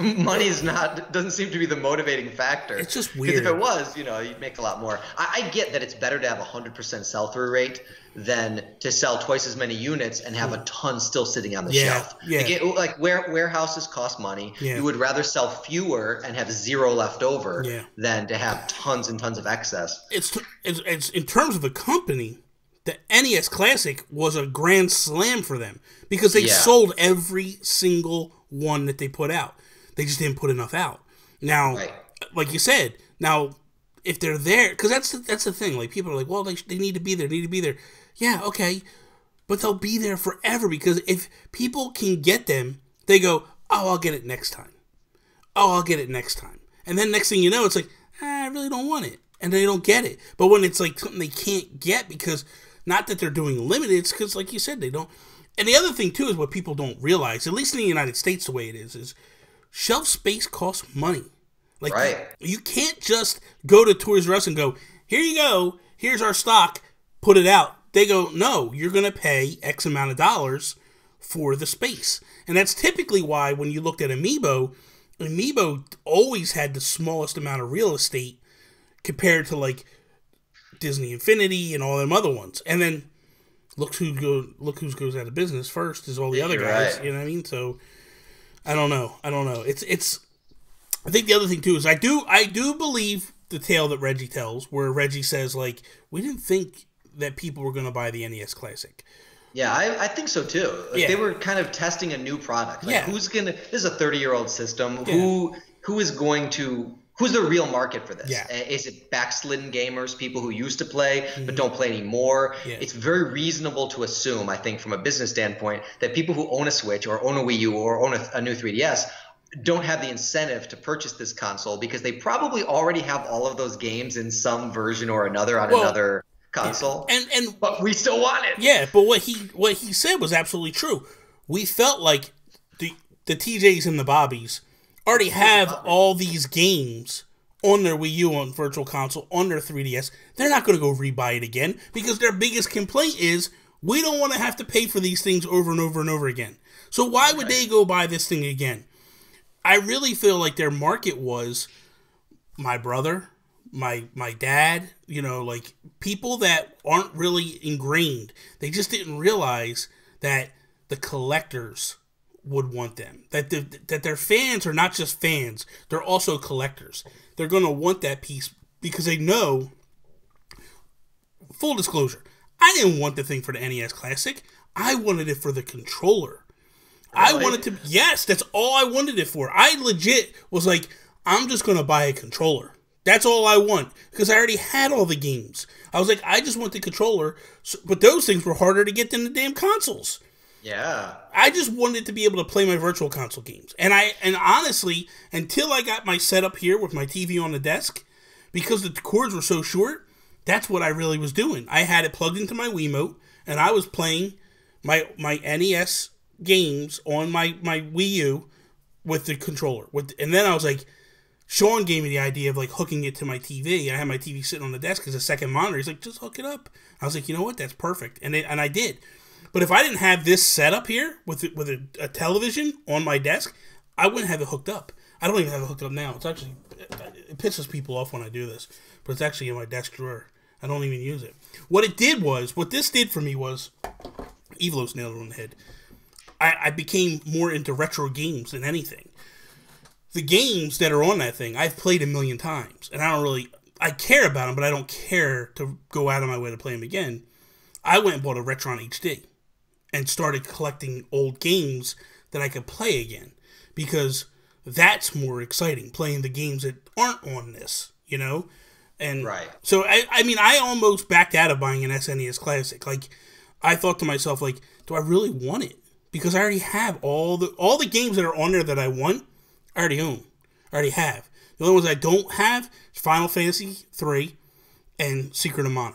money's doesn't seem to be the motivating factor. It's just weird. Because if it was, you'd make a lot more. I get that it's better to have 100% sell-through rate than to sell twice as many units and have a ton still sitting on the shelf. Yeah. Warehouses cost money. Yeah. You would rather sell fewer and have zero left over than to have tons and tons of excess. It's in terms of the company, the NES Classic was a grand slam for them because they sold every single one that they put out. They just didn't put enough out. Now, like you said, if they're there, because that's the thing. Like, people are like, well, they need to be there. Yeah, okay, but they'll be there forever because if people can get them, they go, oh, I'll get it next time. And then next thing you know, it's like, I really don't want it. And they don't get it. But when it's like something they can't get because, not that they're doing limited, it's because, like you said, they don't. And the other thing, too, is what people don't realize, at least in the United States, the way it is shelf space costs money. Like, you can't just go to Toys R Us and go, here you go, here's our stock, put it out. They go, no, you're going to pay X amount of dollars for the space. And that's typically why when you looked at Amiibo always had the smallest amount of real estate compared to, like, Disney Infinity and all them other ones. And then look who goes out of business first is all the other guys. Right. You know what I mean? So I don't know. It's I think the other thing too is I do believe the tale that Reggie tells, where Reggie says, like, we didn't think that people were going to buy the NES Classic. Yeah, I think so too. Like, they were kind of testing a new product. Like, this is a 30-year-old system. Yeah. Who's the real market for this? Yeah. Is it backslidden gamers, people who used to play but don't play anymore? Yeah. It's very reasonable to assume, I think, from a business standpoint, that people who own a Switch or own a Wii U or own a new 3DS don't have the incentive to purchase this console because they probably already have all of those games in some version or another on another console. Yeah. But we still want it. Yeah, but what he said was absolutely true. We felt like the TJs and the Bobbies already have all these games on their Wii U, on Virtual Console, on their 3DS. They're not going to go rebuy it again because their biggest complaint is we don't want to have to pay for these things over and over and over again. So why would they go buy this thing again? I really feel like their market was my brother, my dad, like people that aren't really ingrained. They just didn't realize that the collectors would want them. That their fans are not just fans, they're also collectors. They're going to want that piece because they know, full disclosure, I didn't want the thing for the NES Classic. I wanted it for the controller. Really? I wanted to, yes, that's all I wanted it for. I legit was like, I'm just going to buy a controller. That's all I want because I already had all the games. I was like, I just want the controller, but those things were harder to get than the damn consoles. Yeah. I just wanted to be able to play my Virtual Console games. And honestly, until I got my setup here with my TV on the desk, because the cords were so short, that's what I really was doing. I had it plugged into my Wiimote, and I was playing my NES games on my Wii U with the controller. And then I was like, Sean gave me the idea of like hooking it to my TV. I had my TV sitting on the desk as a second monitor. He's like, just hook it up. I was like, you know what? That's perfect. And I did. But if I didn't have this setup here with a television on my desk, I wouldn't have it hooked up. I don't even have it hooked up now. It pisses people off when I do this, but it's actually in my desk drawer. I don't even use it. What this did for me was, Evolos nailed it on the head. I became more into retro games than anything. The games that are on that thing, I've played a million times, and I care about them, but I don't care to go out of my way to play them again. I went and bought a Retron HD and started collecting old games that I could play again because that's more exciting, playing the games that aren't on this, And so, I almost backed out of buying an SNES Classic. Like, I thought to myself, like, do I really want it? Because I already have all the games that are on there that I want, I already own. I already have. The only ones I don't have is Final Fantasy 3 and Secret of Mana.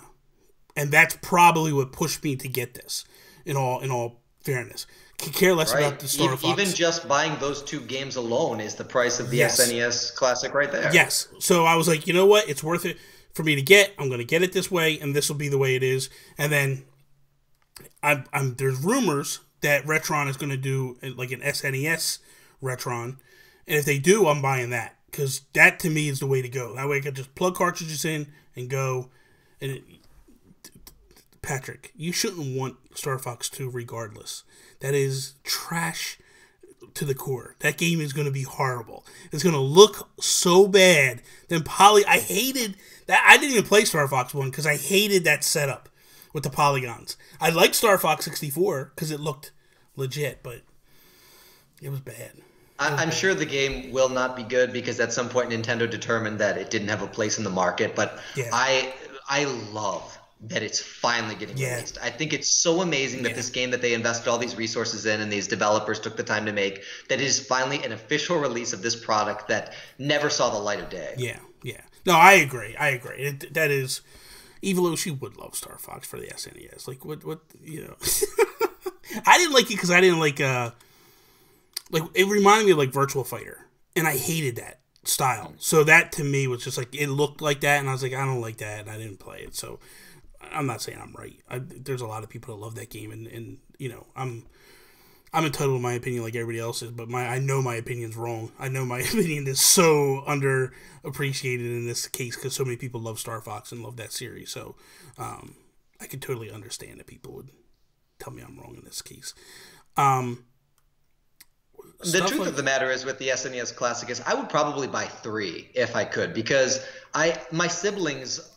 And that's probably what pushed me to get this, in all fairness. Could care less about the Star Fox. Even just buying those two games alone is the price of the SNES Classic right there. Yes. So I was like, you know what? It's worth it for me to get. I'm going to get it this way, and this will be the way it is. And then there's rumors that Retron is going to do like an SNES Retron. And if they do, I'm buying that. Because that, to me, is the way to go. That way I can just plug cartridges in and go. And Patrick, you shouldn't want Star Fox 2 regardless. That is trash to the core. That game is going to be horrible. It's going to look so bad. Then I hated that. I didn't even play Star Fox 1 because I hated that setup with the polygons. I liked Star Fox 64 because it looked legit, but it was bad. I'm sure the game will not be good because at some point Nintendo determined that it didn't have a place in the market. But yeah. I love that it's finally getting released. I think it's so amazing that this game that they invested all these resources in and these developers took the time to make, that it is finally an official release of this product that never saw the light of day. Yeah. No, I agree. That is, even though she would love Star Fox for the SNES. Like, what you know. I didn't like it because I didn't like it reminded me of like Virtua Fighter, and I hated that style. So that to me was just like, it looked like that, and I was like, I don't like that, and I didn't play it. So I'm not saying I'm right. There's a lot of people that love that game, and you know, I'm entitled to my opinion like everybody else is, but I know my opinion's wrong. I know my opinion is so underappreciated in this case because so many people love Star Fox and love that series. So I could totally understand that people would tell me I'm wrong in this case. The truth of the matter is, with the SNES Classic, is I would probably buy 3 if I could, because my siblings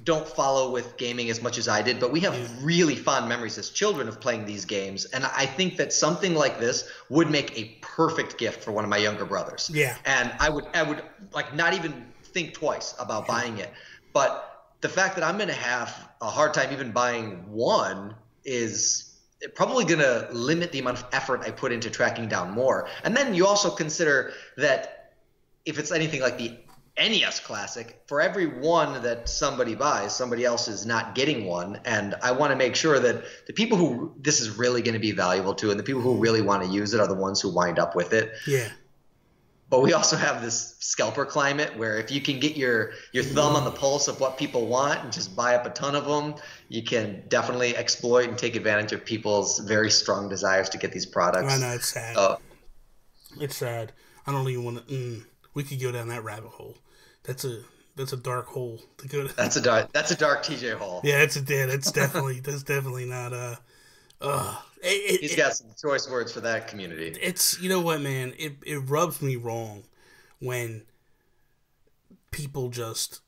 don't follow with gaming as much as I did, but we have really fond memories as children of playing these games, and I think that something like this would make a perfect gift for one of my younger brothers. Yeah. And I would like not even think twice about buying it. But the fact that I'm going to have a hard time even buying one is probably going to limit the amount of effort I put into tracking down more. And then you also consider that if it's anything like the NES Classic, for every one that somebody buys, somebody else is not getting one. And I want to make sure that the people who this is really going to be valuable to and the people who really want to use it are the ones who wind up with it. Yeah. But we also have this scalper climate where if you can get your thumb on the pulse of what people want and just buy up a ton of them, you can definitely exploit and take advantage of people's very strong desires to get these products. I know, it's sad. It's sad. I don't even want to. We could go down that rabbit hole. That's a dark hole to go to. That's a dark TJ hole. Yeah, that's definitely not. He's got some choice words for that community. It's, you know what, man, it rubs me wrong when people just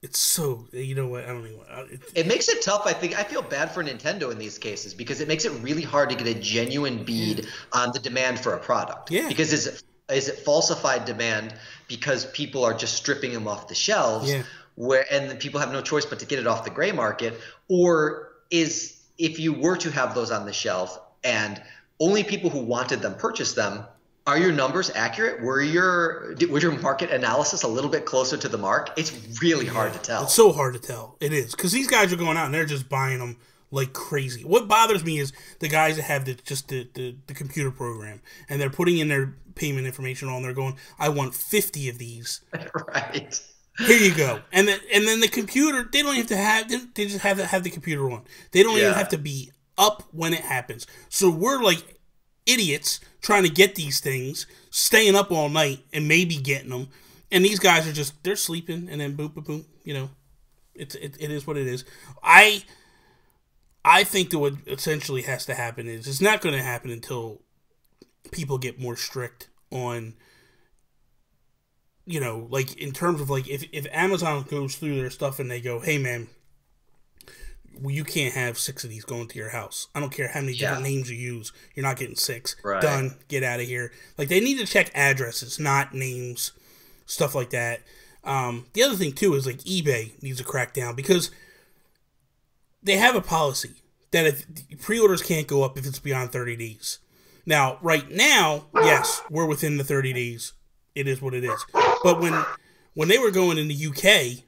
it's so, you know what, I don't even it makes it tough. I feel bad for Nintendo in these cases because it makes it really hard to get a genuine bead on the demand for a product. Yeah. Because is it falsified demand because people are just stripping them off the shelves and then people have no choice but to get it off the gray market, or is, if you were to have those on the shelf and only people who wanted them purchased them, are your numbers accurate? Was your market analysis a little bit closer to the mark? It's really hard to tell. It's so hard to tell. It is, because these guys are going out and they're just buying them like crazy. What bothers me is the guys that have the computer program and they're putting in their payment information on. They're going, I want 50 of these. Right. Here you go. And then the computer, they don't have to have, they just have to have the computer on. They don't even have to be up when it happens. So we're like idiots trying to get these things, staying up all night and maybe getting them. And these guys are just, they're sleeping and then boom, boom, boom. You know, it is what it is. I think that what essentially has to happen is, it's not going to happen until people get more strict on, you know, like in terms of like if Amazon goes through their stuff and they go, hey man, well, you can't have 6 of these going to your house. I don't care how many different names you use. You're not getting 6. Right. Done. Get out of here. Like, they need to check addresses, not names, stuff like that. The other thing too is like eBay needs to crack down because they have a policy that if pre-orders can't go up if it's beyond 30 days. Now, right now, yes, we're within the 30 days. It is what it is. But when they were going in the UK,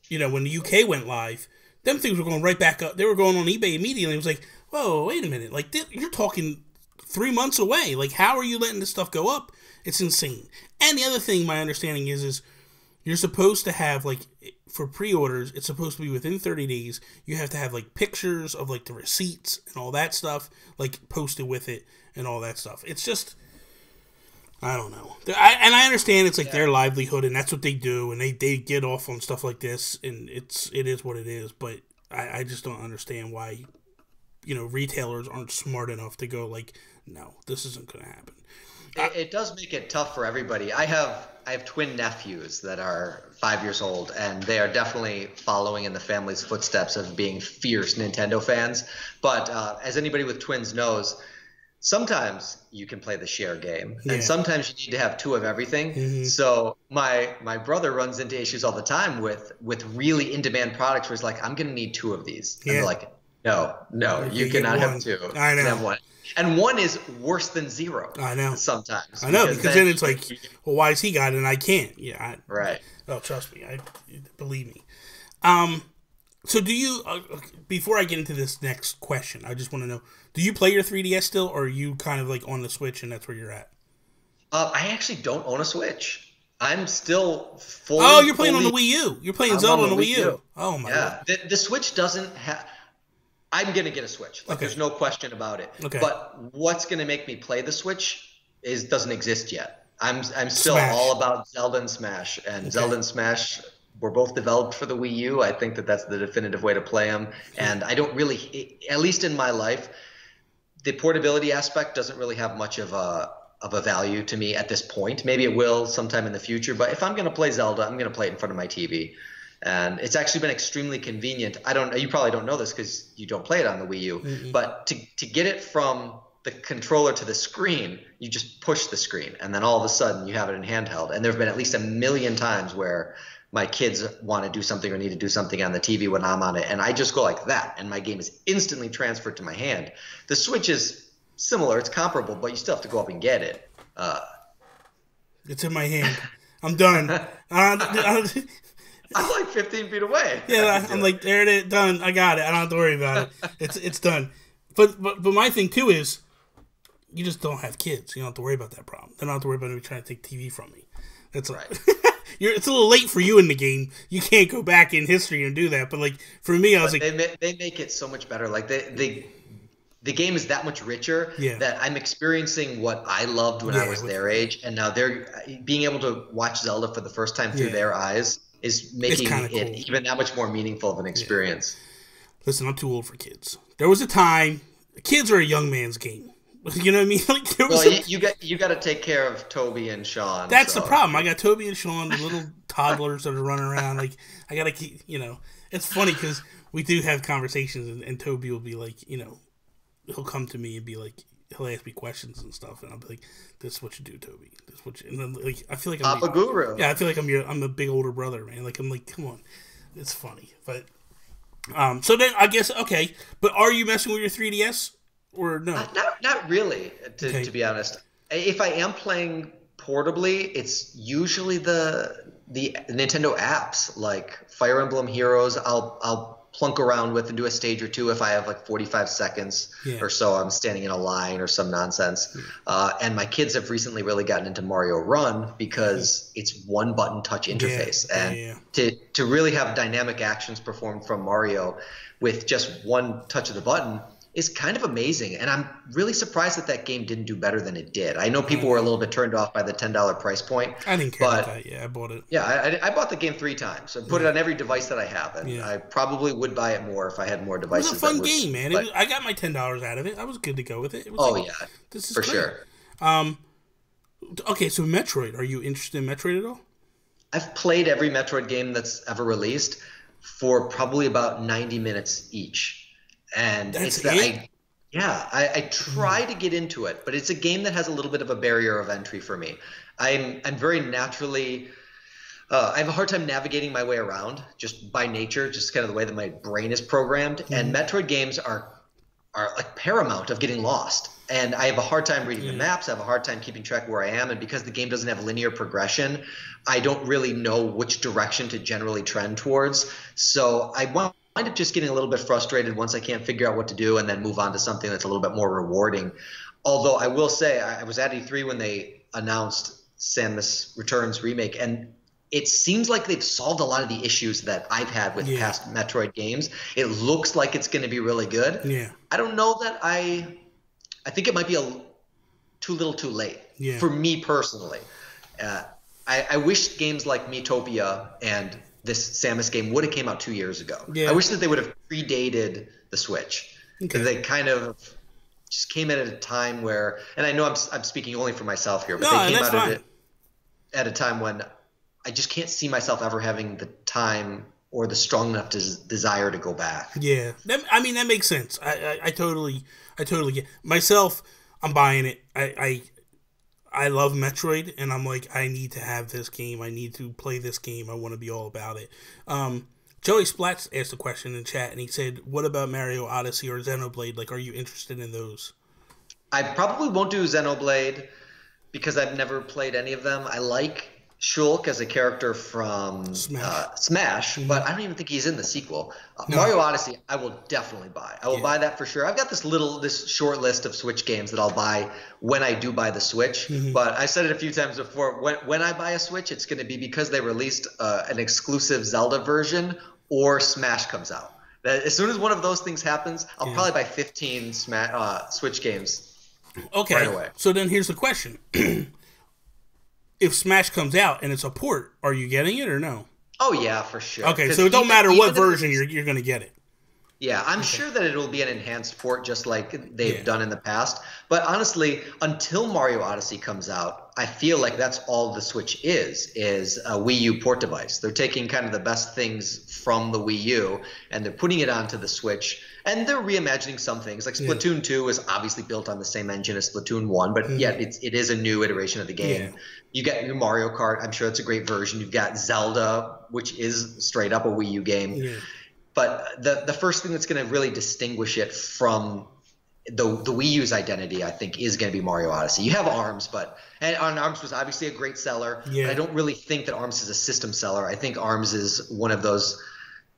you know, when the UK went live, them things were going right back up. They were going on eBay immediately. It was like, whoa, wait a minute. Like, you're talking 3 months away. Like, how are you letting this stuff go up? It's insane. And the other thing my understanding is You're supposed to have, like, for pre-orders, it's supposed to be within 30 days. You have to have, like, pictures of, like, the receipts and all that stuff, like, posted with it and all that stuff. It's just, I don't know. I understand it's, like, their livelihood, and that's what they do, and they get off on stuff like this, and it is what it is, but I just don't understand why, you know, retailers aren't smart enough to go, like, no, this isn't going to happen. It does make it tough for everybody. I have twin nephews that are 5 years old, and they are definitely following in the family's footsteps of being fierce Nintendo fans. But as anybody with twins knows, sometimes you can play the share game, and sometimes you need to have two of everything. Mm-hmm. So my brother runs into issues all the time with really in-demand products where he's like, I'm going to need two of these. And they're like, no, you cannot have two. I know. You can have one. And one is worse than zero. I know. Sometimes. I know, because then it's like, well, why has he got it and I can't? Yeah. Right. Oh, trust me. Believe me. So do you, before I get into this next question, I just want to know, do you play your 3DS still, or are you kind of like on the Switch and that's where you're at? I actually don't own a Switch. I'm still fully... Oh, you're playing on the Wii U. You're playing Zelda on the Wii U. Oh, my God. The Switch doesn't have... I'm going to get a Switch. Like, there's no question about it. Okay. But what's going to make me play the Switch doesn't exist yet. I'm still all about Zelda and Smash. And Zelda and Smash were both developed for the Wii U. I think that's the definitive way to play them. And I don't really, at least in my life, the portability aspect doesn't really have much of a value to me at this point. Maybe it will sometime in the future. But if I'm going to play Zelda, I'm going to play it in front of my TV. And it's actually been extremely convenient. You probably don't know this because you don't play it on the Wii U. Mm-hmm. But to get it from the controller to the screen, you just push the screen, and then all of a sudden you have it in handheld. And there have been at least a million times where my kids want to do something or need to do something on the TV when I'm on it, and I just go like that, and my game is instantly transferred to my hand. The Switch is similar. It's comparable, but you still have to go up and get it. It's in my hand. I'm done. I'm like 15 feet away. Yeah, I'm like, there it is, done. I got it. I don't have to worry about it. It's done. But my thing too is, you just don't have kids. You don't have to worry about that problem. They don't have to worry about me trying to take TV from me. That's right. It's a little late for you in the game. You can't go back in history and do that. But like for me, I was like, they make it so much better. Like the game is that much richer that I'm experiencing what I loved when I was their age, and now they're being able to watch Zelda for the first time through their eyes is making it even that much more meaningful of an experience. Listen, I'm too old for kids. There was a time, kids are a young man's game. You know what I mean? Like there was you got to take care of Toby and Sean. That's the problem. I got Toby and Sean, the little toddlers that are running around. Like I got to keep. You know, it's funny because we do have conversations, and Toby will be like, you know, he'll come to me and be like, he'll ask me questions and stuff, and I'll be like, "This is what you do, Toby. This is what you." And then like I feel like I'm a guru. Yeah, I feel like I'm a big older brother, man. Like I'm like, come on, it's funny, but so then I guess okay, but are you messing with your 3DS or no? Not really, to be honest. If I am playing portably, it's usually the Nintendo apps like Fire Emblem Heroes. I'll plunk around with and do a stage or two if I have like 45 seconds or so. I'm standing in a line or some nonsense. And my kids have recently really gotten into Mario Run because it's one button touch interface. And to really have dynamic actions performed from Mario with just one touch of the button is kind of amazing. And I'm really surprised that game didn't do better than it did. I know people were a little bit turned off by the $10 price point. I didn't care about that. Yeah, I bought it. Yeah, I bought the game 3 times. I put it on every device that I have. And I probably would buy it more if I had more devices. It was a fun game, man. I got my $10 out of it. I was good to go with it. It was this is for great. Sure. Okay, so Metroid. Are you interested in Metroid at all? I've played every Metroid game that's ever released for probably about 90 minutes each. And I try to get into it, but it's a game that has a little bit of a barrier of entry for me. I'm very naturally I have a hard time navigating my way around just by nature, just kind of the way that my brain is programmed. And Metroid games are like paramount of getting lost. And I have a hard time reading the maps. I have a hard time keeping track of where I am. And because the game doesn't have linear progression, I don't really know which direction to generally trend towards. So I wind up just getting a little bit frustrated once I can't figure out what to do and then move on to something that's a little bit more rewarding. Although I will say I was at E3 when they announced Samus Returns Remake, and it seems like they've solved a lot of the issues that I've had with past Metroid games. It looks like it's going to be really good. Yeah. I don't know that I think it might be too little too late for me personally. I wish games like Miitopia and this Samus game would have came out 2 years ago. Yeah. I wish that they would have predated the Switch. Okay. They kind of just came in at a time where, and I know I'm speaking only for myself here, but they came out at a time when I just can't see myself ever having the time or the strong enough desire to go back. Yeah, that makes sense. I totally get myself. I'm buying it. I love Metroid, and I'm like, I need to have this game. I need to play this game. I want to be all about it. Joey Splats asked a question in chat, and he said, "What about Mario Odyssey or Xenoblade? Like, are you interested in those?" I probably won't do Xenoblade because I've never played any of them. I like Shulk as a character from Smash, but I don't even think he's in the sequel. No. Mario Odyssey, I will definitely buy. I will buy that for sure. I've got this short list of Switch games that I'll buy when I do buy the Switch. But I said it a few times before. When I buy a Switch, it's going to be because they released an exclusive Zelda version or Smash comes out. As soon as one of those things happens, I'll probably buy 15 Switch games. Okay. Right away. So then here's the question. If Smash comes out and it's a port, are you getting it or no? Oh, yeah, for sure. Okay, so it don't matter what version you're going to get it. Yeah, I'm sure that it'll be an enhanced port just like they've done in the past. But honestly, until Mario Odyssey comes out, I feel like that's all the Switch is a Wii U port device. They're taking kind of the best things from the Wii U and they're putting it onto the Switch. And they're reimagining some things. Like Splatoon 2 is obviously built on the same engine as Splatoon 1, but yet it is a new iteration of the game. Yeah. You got your Mario Kart. I'm sure it's a great version. You've got Zelda, which is straight up a Wii U game. Yeah. But the first thing that's going to really distinguish it from the Wii U's identity, I think, is going to be Mario Odyssey. You have ARMS, and ARMS was obviously a great seller. Yeah. But I don't really think that ARMS is a system seller. I think ARMS is one of those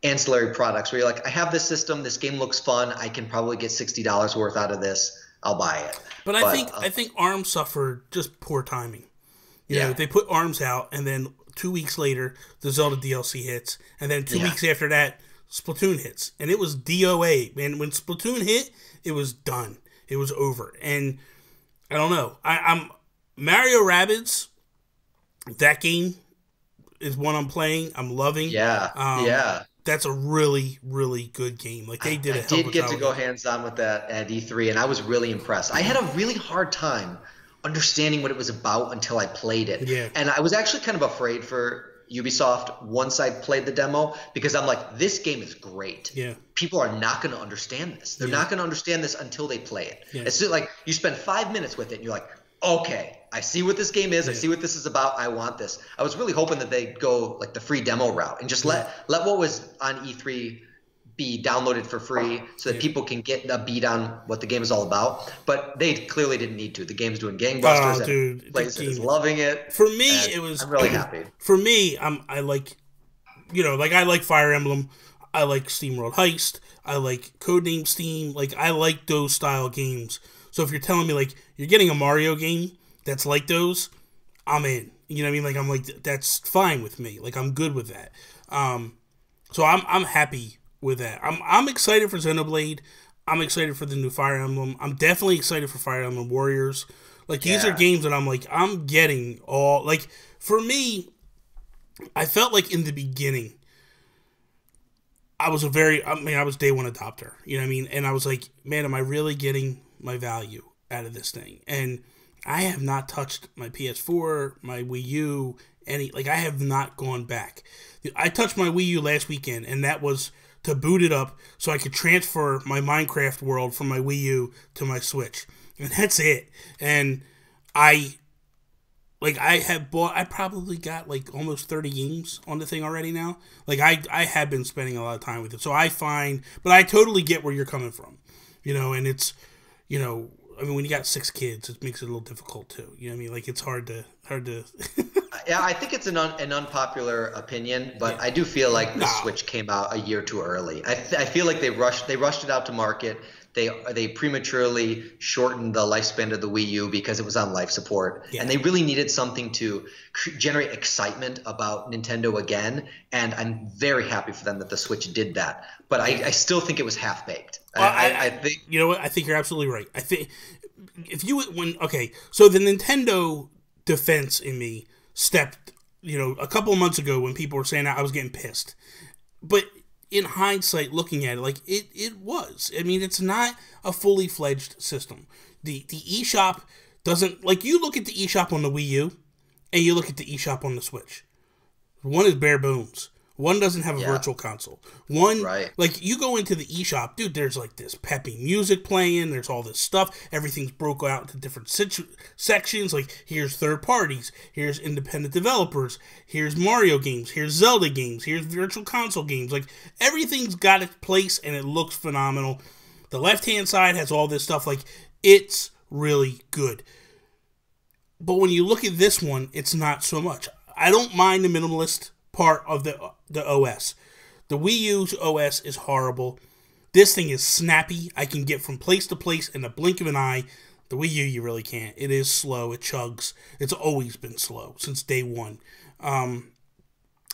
ancillary products where you're like, I have this system, this game looks fun, I can probably get $60 worth out of this, I'll buy it. But I think ARMS suffered just poor timing. You know, they put ARMS out, and then 2 weeks later, the Zelda DLC hits, and then 2 weeks after that, Splatoon hits. And it was DOA. And when Splatoon hit, it was done. It was over. And I don't know. I'm Mario Rabbids, that game is one I'm playing. I'm loving. Yeah. That's a really, really good game. Like they did. I did get to go hands on with that at E3, and I was really impressed. I had a really hard time understanding what it was about until I played it. Yeah. And I was actually kind of afraid for Ubisoft once I played the demo because I'm like, this game is great. Yeah. People are not going to understand this. They're not going to understand this until they play it. Yeah. It's just like you spend 5 minutes with it, and you're like, okay, I see what this game is. I see what this is about. I want this. I was really hoping that they'd go like the free demo route and just let what was on E3 be downloaded for free so that people can get a beat on what the game is all about. But they clearly didn't need to. The game's doing gangbusters. Oh, dude, PlayStation is loving it. For me, it was. I'm really happy. For me, I like, I like Fire Emblem. I like SteamWorld Heist. I like Codename Steam. Like I like those style games. So if you're telling me like you're getting a Mario game that's like those, I'm in. You know what I mean? Like I'm like that's fine with me. Like I'm good with that. So I'm happy with that. I'm excited for Xenoblade. I'm excited for the new Fire Emblem. I'm definitely excited for Fire Emblem Warriors. Like these are games that I'm like I'm getting all like for me. I felt like in the beginning I was day one adopter. You know what I mean? And I was like, man, am I really getting my value out of this thing? And I have not touched my PS4, my Wii U, I have not gone back. I touched my Wii U last weekend, and that was to boot it up so I could transfer my Minecraft world from my Wii U to my Switch. And that's it. And I probably got like almost 30 games on the thing already now. Like I have been spending a lot of time with it. So but I totally get where you're coming from, and it's, I mean, when you got 6 kids, it makes it a little difficult too. You know what I mean? Like it's hard to. Yeah, I think it's an unpopular opinion, but I do feel like the Switch came out a year too early. I feel like they rushed it out to market. They prematurely shortened the lifespan of the Wii U because it was on life support, and they really needed something to generate excitement about Nintendo again. And I'm very happy for them that the Switch did that. But I still think it was half baked. I think, you know what? I think you're absolutely right. I think so the Nintendo defense in me stepped, a couple of months ago when people were saying that, I was getting pissed. But in hindsight, looking at it, like it was. I mean, it's not a fully fledged system. The eShop doesn't, like, you look at the eShop on the Wii U and you look at the eShop on the Switch. One is bare bones. One doesn't have a virtual console. One, like, you go into the eShop, dude, there's like this peppy music playing, there's all this stuff, everything's broke out into different sections, like, here's third parties, here's independent developers, here's Mario games, here's Zelda games, here's virtual console games, like, everything's got its place and it looks phenomenal. The left-hand side has all this stuff, like, it's really good. But when you look at this one, it's not so much. I don't mind the minimalist part of the OS. The Wii U's OS is horrible. This thing is snappy. I can get from place to place in the blink of an eye. The Wii U, you really can't. It is slow. It chugs. It's always been slow since day one.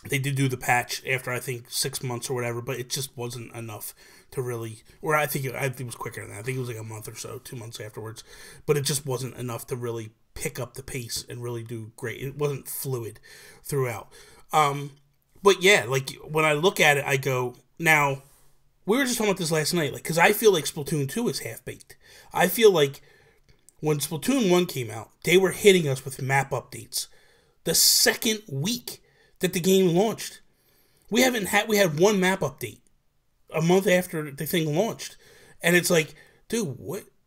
They did do the patch after, I think, 6 months or whatever, but it just wasn't enough to really, or I think it was quicker than that. I think it was like a month or so, 2 months afterwards, but it just wasn't enough to really pick up the pace and really do great. It wasn't fluid throughout. But yeah, like, when I look at it, I go, now, we were just talking about this last night, like, because I feel like Splatoon 2 is half-baked. I feel like when Splatoon 1 came out, they were hitting us with map updates the second week that the game launched. We had one map update a month after the thing launched. And it's like, dude,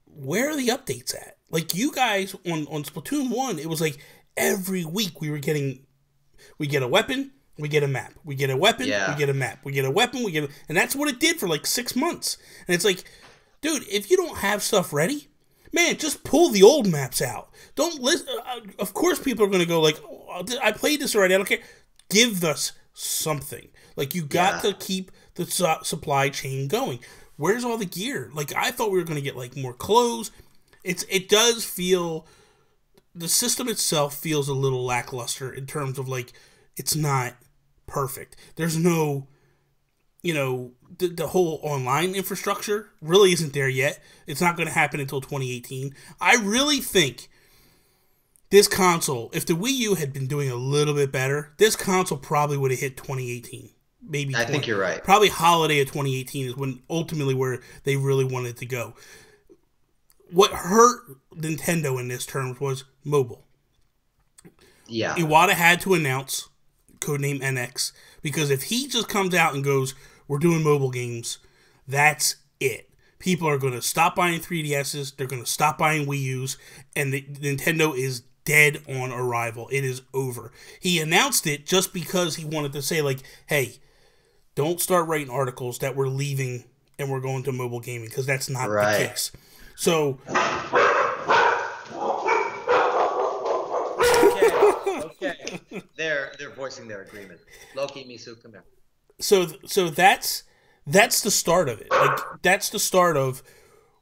where are the updates at? Like, you guys, on Splatoon 1, it was like every week we get a weapon, we get a map. We get a weapon, we get a map. We get a weapon, and that's what it did for like 6 months. And it's like, dude, if you don't have stuff ready, man, just pull the old maps out. Don't listen. Of course people are going to go like, oh, I played this already, I don't care. Give us something. Like, you got to keep the supply chain going. Where's all the gear? Like, I thought we were going to get like more clothes. It does feel, the system itself feels a little lackluster in terms of, like, it's not perfect. There's no, the whole online infrastructure really isn't there yet. It's not going to happen until 2018. I really think this console, if the Wii U had been doing a little bit better, this console probably would have hit 2018. Maybe I think you're right. Probably holiday of 2018 is when ultimately where they really wanted to go. What hurt Nintendo in this terms was mobile. Yeah. Iwata had to announce codename NX, because if he just comes out and goes, we're doing mobile games, that's it. People are going to stop buying 3DSs, they're going to stop buying Wii U's, and Nintendo is dead on arrival. It is over. He announced it just because he wanted to say, like, hey, don't start writing articles that we're leaving and we're going to mobile gaming, because that's not the case. So okay. They're voicing their agreement. Loki, Misu, come here. So that's the start of it. Like, that's the start of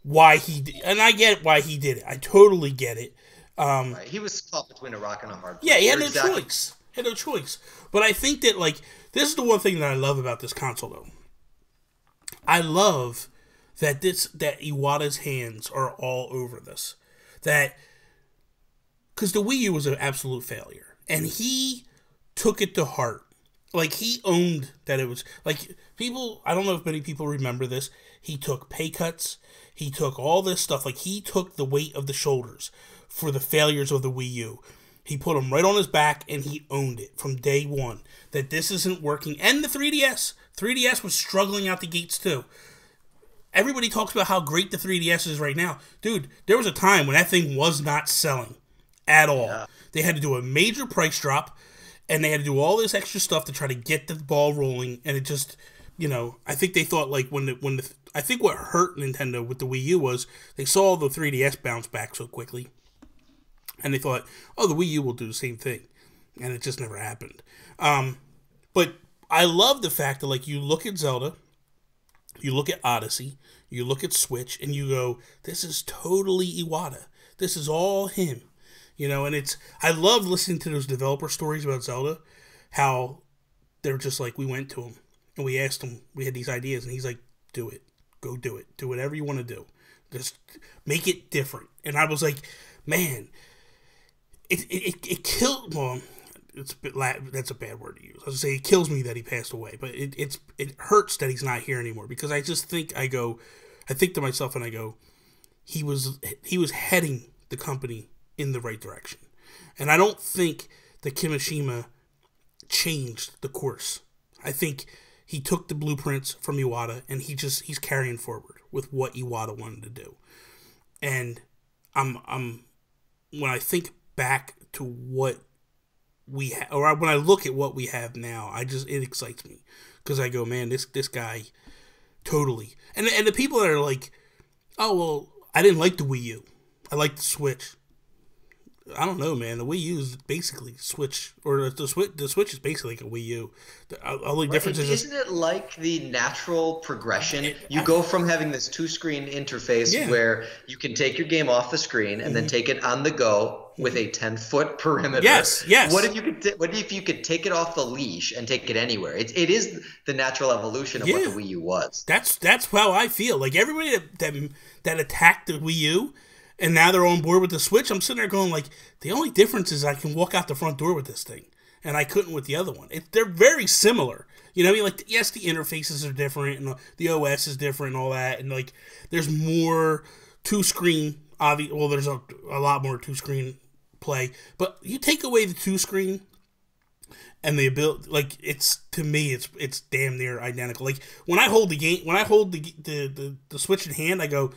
why and I get why he did it. I totally get it. Right. He was caught between a rock and a hard place. Yeah, he had no choice. Had no choice. But I think that, like, this is the one thing that I love about this console, though. I love that Iwata's hands are all over this. Because the Wii U was an absolute failure. And he took it to heart. Like, he owned that it was, like, people, I don't know if many people remember this, he took pay cuts, he took all this stuff, like, he took the weight of the shoulders for the failures of the Wii U. He put them right on his back, and he owned it from day one, that this isn't working. And the 3DS was struggling out the gates, too. Everybody talks about how great the 3DS is right now. Dude, there was a time when that thing was not selling at all. Yeah. They had to do a major price drop, and they had to do all this extra stuff to try to get the ball rolling, and it just, I think they thought, like, I think what hurt Nintendo with the Wii U was they saw the 3DS bounce back so quickly, and they thought, oh, the Wii U will do the same thing, and it just never happened. But I love the fact that, like, you look at Zelda, You look at Odyssey, you look at Switch, and you go, this is totally Iwata. This is all him. You know, and I love listening to those developer stories about Zelda, how they're just like, we went to him, and we asked him, we had these ideas, and he's like, do it. Go do it. Do whatever you want to do. Just make it different. And I was like, man, it killed, well, that's a bad word to use. I was going to say it kills me that he passed away, but it hurts that he's not here anymore, because I just think, I think to myself and I go, he was heading the company in the right direction. And I don't think that Kimishima changed the course. I think he took the blueprints from Iwata and he's carrying forward with what Iwata wanted to do. And I'm when I think back to what we have, or when I look at what we have now, it excites me, because I go, man, this guy totally. And the people that are like, oh well, I didn't like the Wii U, I like the Switch. I don't know, man. The Wii U is basically Switch, or the Switch is basically like a Wii U. The only difference is, isn't it like the natural progression? You go from having this 2-screen interface where you can take your game off the screen and then take it on the go with a 10-foot perimeter. Yes. What if you could take it off the leash and take it anywhere? It is the natural evolution of what the Wii U was. That's how I feel. Like everybody that attacked the Wii U, and now they're on board with the Switch, I'm sitting there going like, the only difference is I can walk out the front door with this thing, and I couldn't with the other one. They're very similar. You know what I mean? Like, yes, the interfaces are different, and the OS is different and all that, and like, there's more 2-screen, well, there's a lot more 2-screen play, but you take away the 2-screen, and the ability, like, to me, it's damn near identical. Like, when I hold the Switch in hand, I go,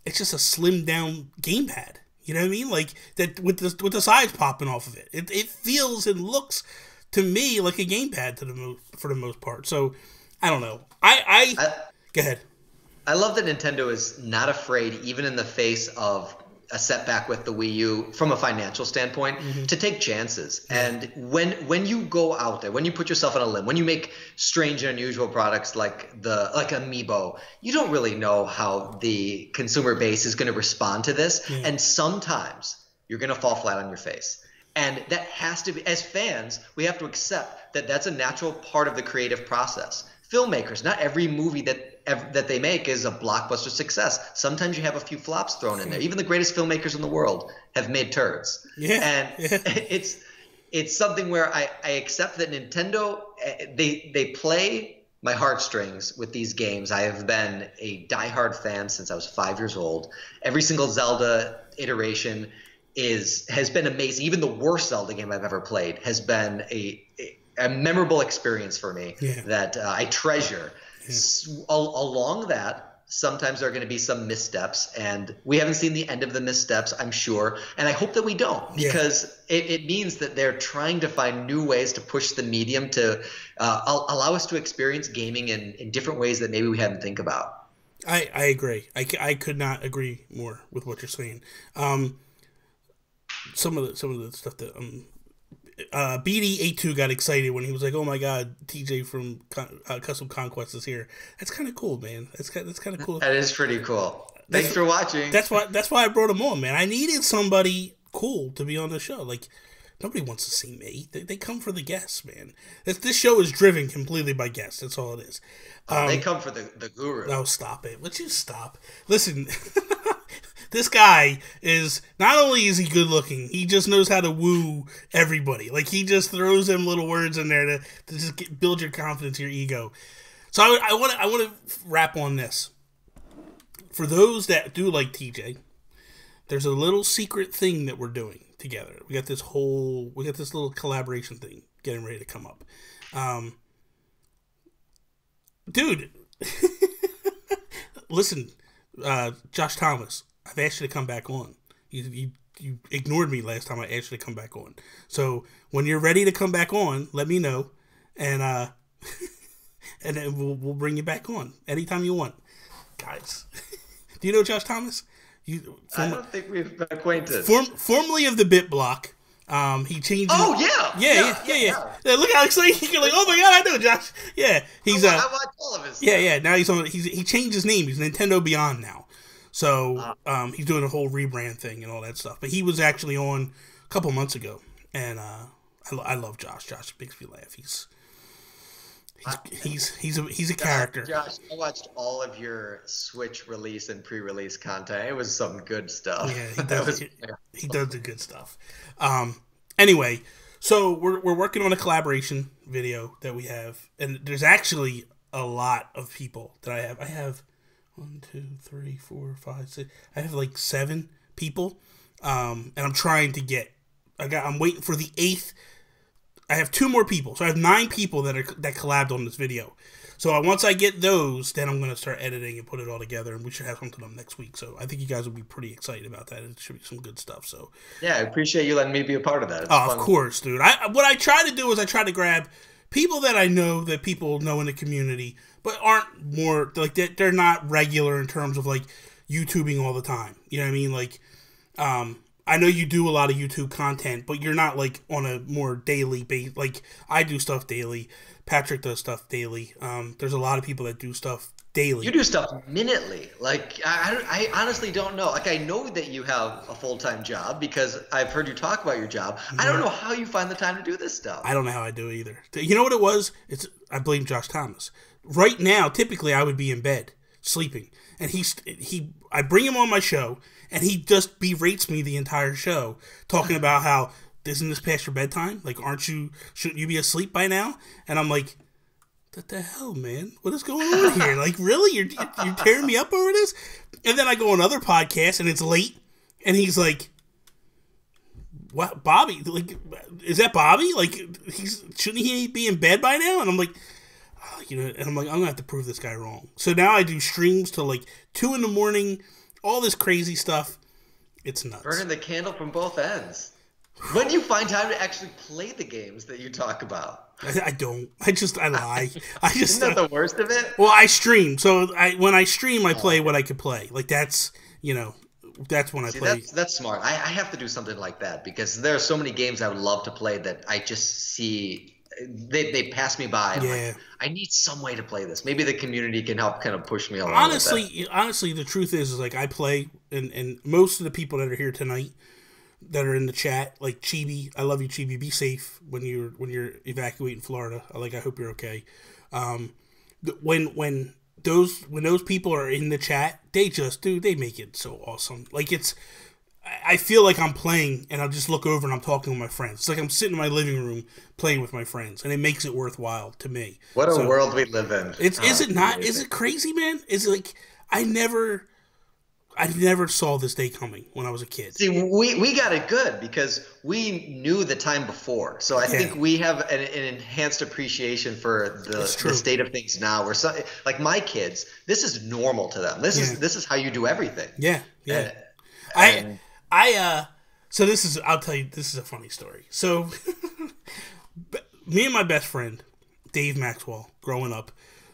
it's just a slimmed down gamepad. You know what I mean? Like that with the sides popping off of it. It feels and looks to me like a gamepad for the most part. So I don't know. I go ahead. I love that Nintendo is not afraid, even in the face of a setback with the Wii U from a financial standpoint, to take chances. And when you go out there, when you put yourself on a limb, when you make strange and unusual products like Amiibo, you don't really know how the consumer base is going to respond to this. And sometimes you're going to fall flat on your face. And that has to be, as fans, we have to accept that that's a natural part of the creative process. Filmmakers, not every movie that they make is a blockbuster success. Sometimes you have a few flops thrown in there. Even the greatest filmmakers in the world have made turds. And it's something where I accept that Nintendo, they play my heartstrings with these games. I have been a diehard fan since I was 5 years old. Every single Zelda iteration has been amazing. Even the worst Zelda game I've ever played has been a memorable experience for me that I treasure. Along that, sometimes there are going to be some missteps, and we haven't seen the end of the missteps, I'm sure, and I hope that we don't, because it means that they're trying to find new ways to push the medium to allow us to experience gaming in different ways that maybe we hadn't think about. I agree. I could not agree more with what you're saying. Some of the stuff that BD82 got excited when he was like, "Oh my God, TJ from Custom Conquest is here." That's kind of cool, man. That's kind of cool. That is pretty cool. Thanks for watching. That's why I brought him on, man. I needed somebody cool to be on the show. Like, nobody wants to see me. They come for the guests, man. This show is driven completely by guests. That's all it is. They come for the guru. Oh, stop it. Would you stop? Listen. This guy is, not only is he good looking, he just knows how to woo everybody. Like, he just throws them little words in there to just build your confidence, your ego. So I want to wrap on this. For those that do like TJ, there's a little secret thing that we're doing together. We got this little collaboration thing getting ready to come up. Dude, listen, Josh Thomas, I've asked you to come back on. You ignored me last time I asked you to come back on. So when you're ready to come back on, let me know, and and then we'll bring you back on anytime you want, guys. Do you know Josh Thomas? I don't think we've been acquainted. Formerly of the Bit Block, He changed. Oh yeah. Look how excited you're like, oh my god, I know Josh. Yeah, he's I watch all of his stuff. Yeah. Now he changed his name. He's Nintendo Beyond now. So he's doing a whole rebrand thing and all that stuff. But he was actually on a couple months ago, and I love Josh. Josh makes me laugh. He's a character. Josh, I watched all of your Switch release and pre-release content. It was some good stuff. Yeah, he does the good stuff. Anyway, so we're working on a collaboration video that we have, and there's actually a lot of people that I have. I have 1, 2, 3, 4, 5, 6. I have like 7 people, and I'm trying to get. I'm waiting for the 8th. I have 2 more people, so I have 9 people that collabed on this video. So once I get those, then I'm going to start editing and put it all together, and we should have something up next week. So I think you guys will be pretty excited about that. It should be some good stuff. So yeah, I appreciate you letting me be a part of that. It's fun. Of course, dude. What I try to do is I try to grab people that I know that people know in the community, but aren't more like they're not regular in terms of like YouTubing all the time. You know what I mean? Like, I know you do a lot of YouTube content, but you're not like on a more daily base. Like I do stuff daily. Patrick does stuff daily. There's a lot of people that do stuff daily. You do stuff minutely. Like I honestly don't know. Like I know that you have a full-time job because I've heard you talk about your job. I don't know how you find the time to do this stuff. I don't know how I do it either. You know what it was? I blame Josh Thomas. Right now, typically I would be in bed sleeping, and I bring him on my show, and he just berates me the entire show, talking about how isn't this past your bedtime? Like, shouldn't you be asleep by now? And I'm like, what the hell, man? What is going on here? Like, really? You're tearing me up over this? And then I go on other podcasts, and it's late, and he's like, what, Bobby? Like, is that Bobby? Like, shouldn't he be in bed by now? And I'm like, and I'm like, I'm gonna have to prove this guy wrong. So now I do streams till like 2 a.m, all this crazy stuff. It's nuts. Burning the candle from both ends. When do you find time to actually play the games that you talk about? I don't. I lie. Isn't that the worst of it? Well, I stream. So when I stream, I play what I could play. Like that's when I play. That's smart. I have to do something like that because there are so many games I would love to play that I just see they pass me by. And yeah. Like, I need some way to play this. Maybe the community can help kind of push me along. Honestly, the truth is like I play, and most of the people that are here tonight that are in the chat, like Chibi, I love you, Chibi. Be safe when you're evacuating Florida. I hope you're okay. When those people are in the chat, they make it so awesome. Like I feel like I'm playing, and I'll just look over and I'm talking with my friends. It's like I'm sitting in my living room playing with my friends, and it makes it worthwhile to me. What a world we live in! Is it not? Is it crazy, man? Is it like I never saw this day coming when I was a kid. See, we got it good because we knew the time before. So I think we have an enhanced appreciation for the state of things now. Where like my kids, this is normal to them. This is how you do everything. Yeah, yeah. So I'll tell you, this is a funny story. So me and my best friend, Dave Maxwell, growing up,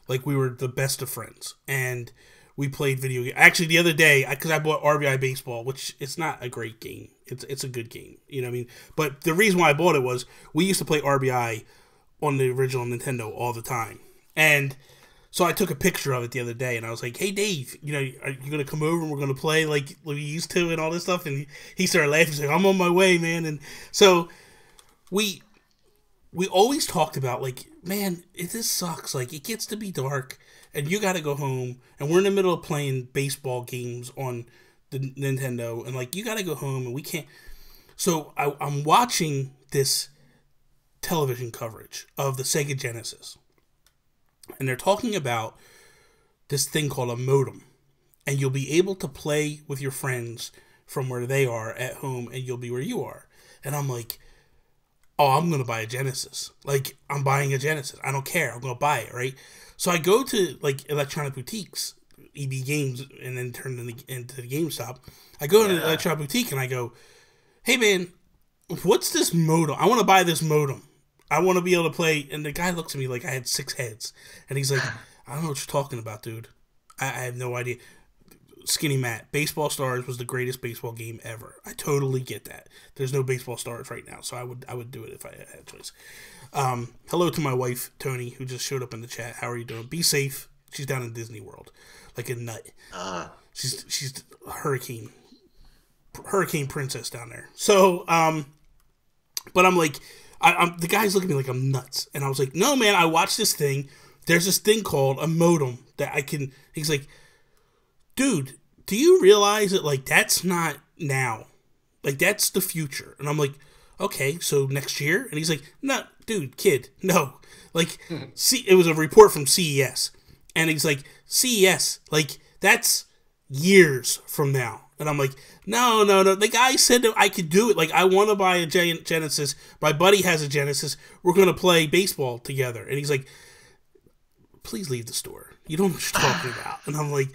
like we were the best of friends, and we played video games. Actually, the other day, because I bought RBI Baseball, which it's not a great game. It's a good game. You know what I mean? But the reason why I bought it was we used to play RBI on the original Nintendo all the time. And so I took a picture of it the other day, and I was like, hey, Dave, are you going to come over and we're going to play like we used to and all this stuff? And he started laughing. He's like, I'm on my way, man. And so we always talked about, like, man, this sucks. Like, it gets to be dark, and you got to go home, and we're in the middle of playing baseball games on the Nintendo, and, like, you got to go home, and we can't. So I'm watching this television coverage of the Sega Genesis, and they're talking about this thing called a modem, and you'll be able to play with your friends from where they are at home, and you'll be where you are. And I'm like, oh, I'm going to buy a Genesis. Like, I'm buying a Genesis. I don't care. I'm going to buy it, right? So I go to, like, electronic boutiques, EB Games, and then turn into the GameStop. I go to the electronic boutique, and I go, hey, man, what's this modem? I want to buy this modem. I want to be able to play. And the guy looks at me like I had 6 heads. And he's like, I don't know what you're talking about, dude. I have no idea. Skinny Matt, Baseball Stars was the greatest baseball game ever. I totally get that. There's no Baseball Stars right now, so I would do it if I had a choice. Hello to my wife, Tony, who just showed up in the chat. How are you doing? Be safe. She's down in Disney World, like a nut. She's a hurricane princess down there. So, but I'm like, the guy's looking at me like I'm nuts. And I was like, no, man, I watched this thing. There's this thing called a modem that I can, he's like, dude, do you realize that, like, that's not now? Like, that's the future. And I'm like, okay, so next year? And he's like, no, dude, kid, no. Like, see, it was a report from CES. And he's like, CES, like, that's years from now. And I'm like, no. The guy said that I could do it. Like, I want to buy a Genesis. My buddy has a Genesis. We're going to play baseball together. And he's like, please leave the store. You don't know what you're talking about. And I'm like,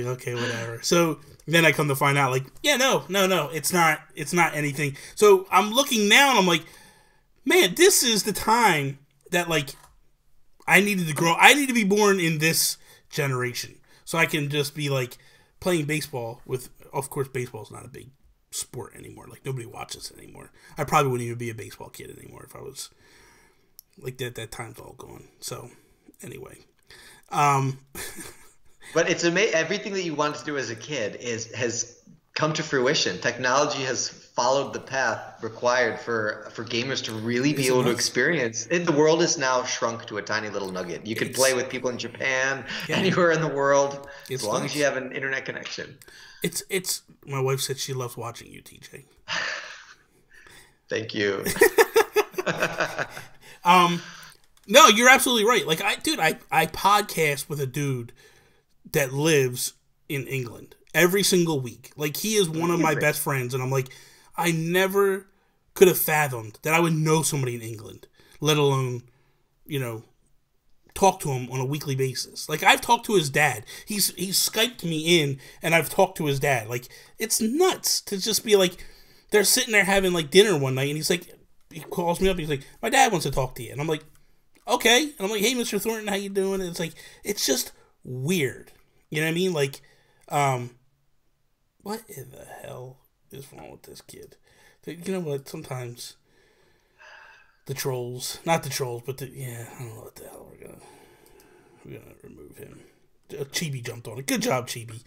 okay, whatever. So then I come to find out, like, yeah, no, it's not anything. So I'm looking now and I'm like, man, this is the time that, like, I needed to grow. I need to be born in this generation so I can just be, like, playing baseball with, of course, baseball's not a big sport anymore. Like, nobody watches it anymore. I probably wouldn't even be a baseball kid anymore if I was, like, that time's all gone. So, anyway. But it's amazing. Everything that you wanted to do as a kid has come to fruition. Technology has followed the path required for gamers to really be able to experience it. The world is now shrunk to a tiny little nugget. You could play with people in Japan, anywhere in the world, as long as you have an internet connection. It's. My wife said she loves watching you, TJ. Thank you. No, you're absolutely right. Like, I podcast with a dude that lives in England every single week. Like, he is one of my best friends, and I'm like, I never could have fathomed that I would know somebody in England, let alone, talk to him on a weekly basis. Like, I've talked to his dad. He's Skyped me in, and I've talked to his dad. Like, it's nuts to just be like, they're sitting there having, like, dinner one night, and he calls me up, and he's like, my dad wants to talk to you. And I'm like, okay. And I'm like, hey, Mr. Thornton, how you doing? And it's like, it's just weird. You know what I mean? Like, what in the hell is wrong with this kid? You know what? Sometimes the trolls, not the trolls, but I don't know what the hell we're gonna remove him. Chibi jumped on it. Good job, Chibi.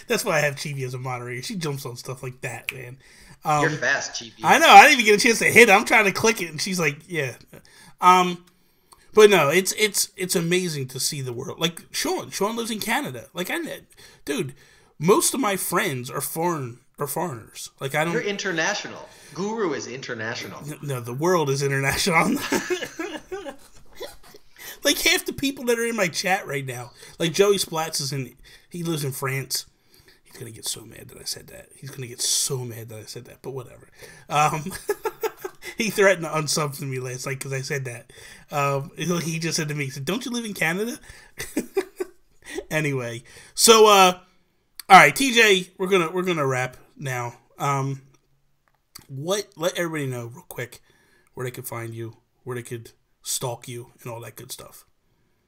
That's why I have Chibi as a moderator. She jumps on stuff like that, man. You're fast, Chibi. I know. I didn't even get a chance to hit it. I'm trying to click it, and she's like, yeah. But no, it's amazing to see the world. Like, Sean lives in Canada. Like, dude, most of my friends are foreigners. Like, I don't. You're international. Guru is international. No, the world is international. Like, half the people that are in my chat right now, like Joey Splats he lives in France. He's gonna get so mad that I said that. But whatever. He threatened to unsub to me last night because I said that. He just said to me, he said, don't you live in Canada? Anyway, so all right, TJ, we're gonna wrap now. Let everybody know real quick where they could find you, where they could stalk you, and all that good stuff.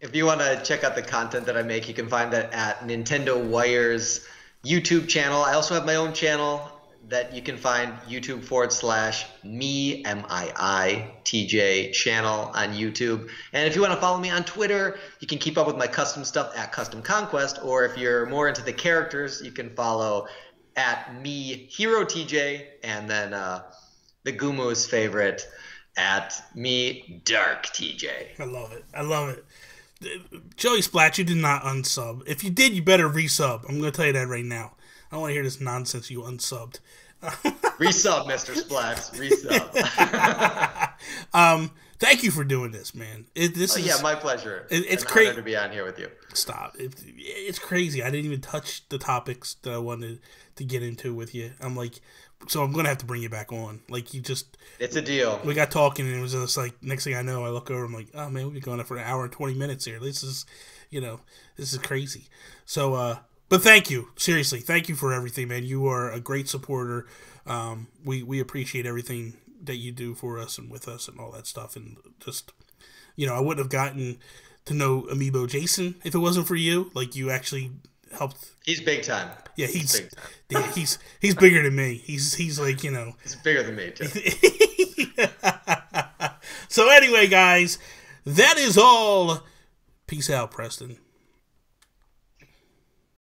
If you want to check out the content that I make, you can find that at Nintendo Wire's YouTube channel. I also have my own channel that you can find, YouTube.com/me, MII, channel on YouTube. And if you want to follow me on Twitter, you can keep up with my custom stuff at Custom Conquest. Or if you're more into the characters, you can follow at me, Hero TJ, and then the Gumu's favorite at me, Dark TJ. I love it. Joey Splat, you did not unsub. If you did, you better resub. I'm going to tell you that right now. I don't want to hear this nonsense you unsubbed. Resub, Mr. Splats. Resub. Thank you for doing this, man. My pleasure. It's crazy honor to be on here with you. Stop. It's crazy. I didn't even touch the topics that I wanted to get into with you. I'm like, so I'm going to have to bring you back on. Like, it's a deal. We got talking, and it was just like, next thing I know, I look over, I'm like, oh, man, we've been going on for an hour and 20 minutes here. This is crazy. So, but thank you. Seriously, thank you for everything, man. You are a great supporter. We appreciate everything that you do for us and with us and all that stuff. And just, I wouldn't have gotten to know Amiibo Jason if it wasn't for you. Like, you actually helped. He's big time. Yeah, he's big time. yeah, he's bigger than me. He's like, you know. He's bigger than me too. So anyway, guys, that is all. Peace out, Preston.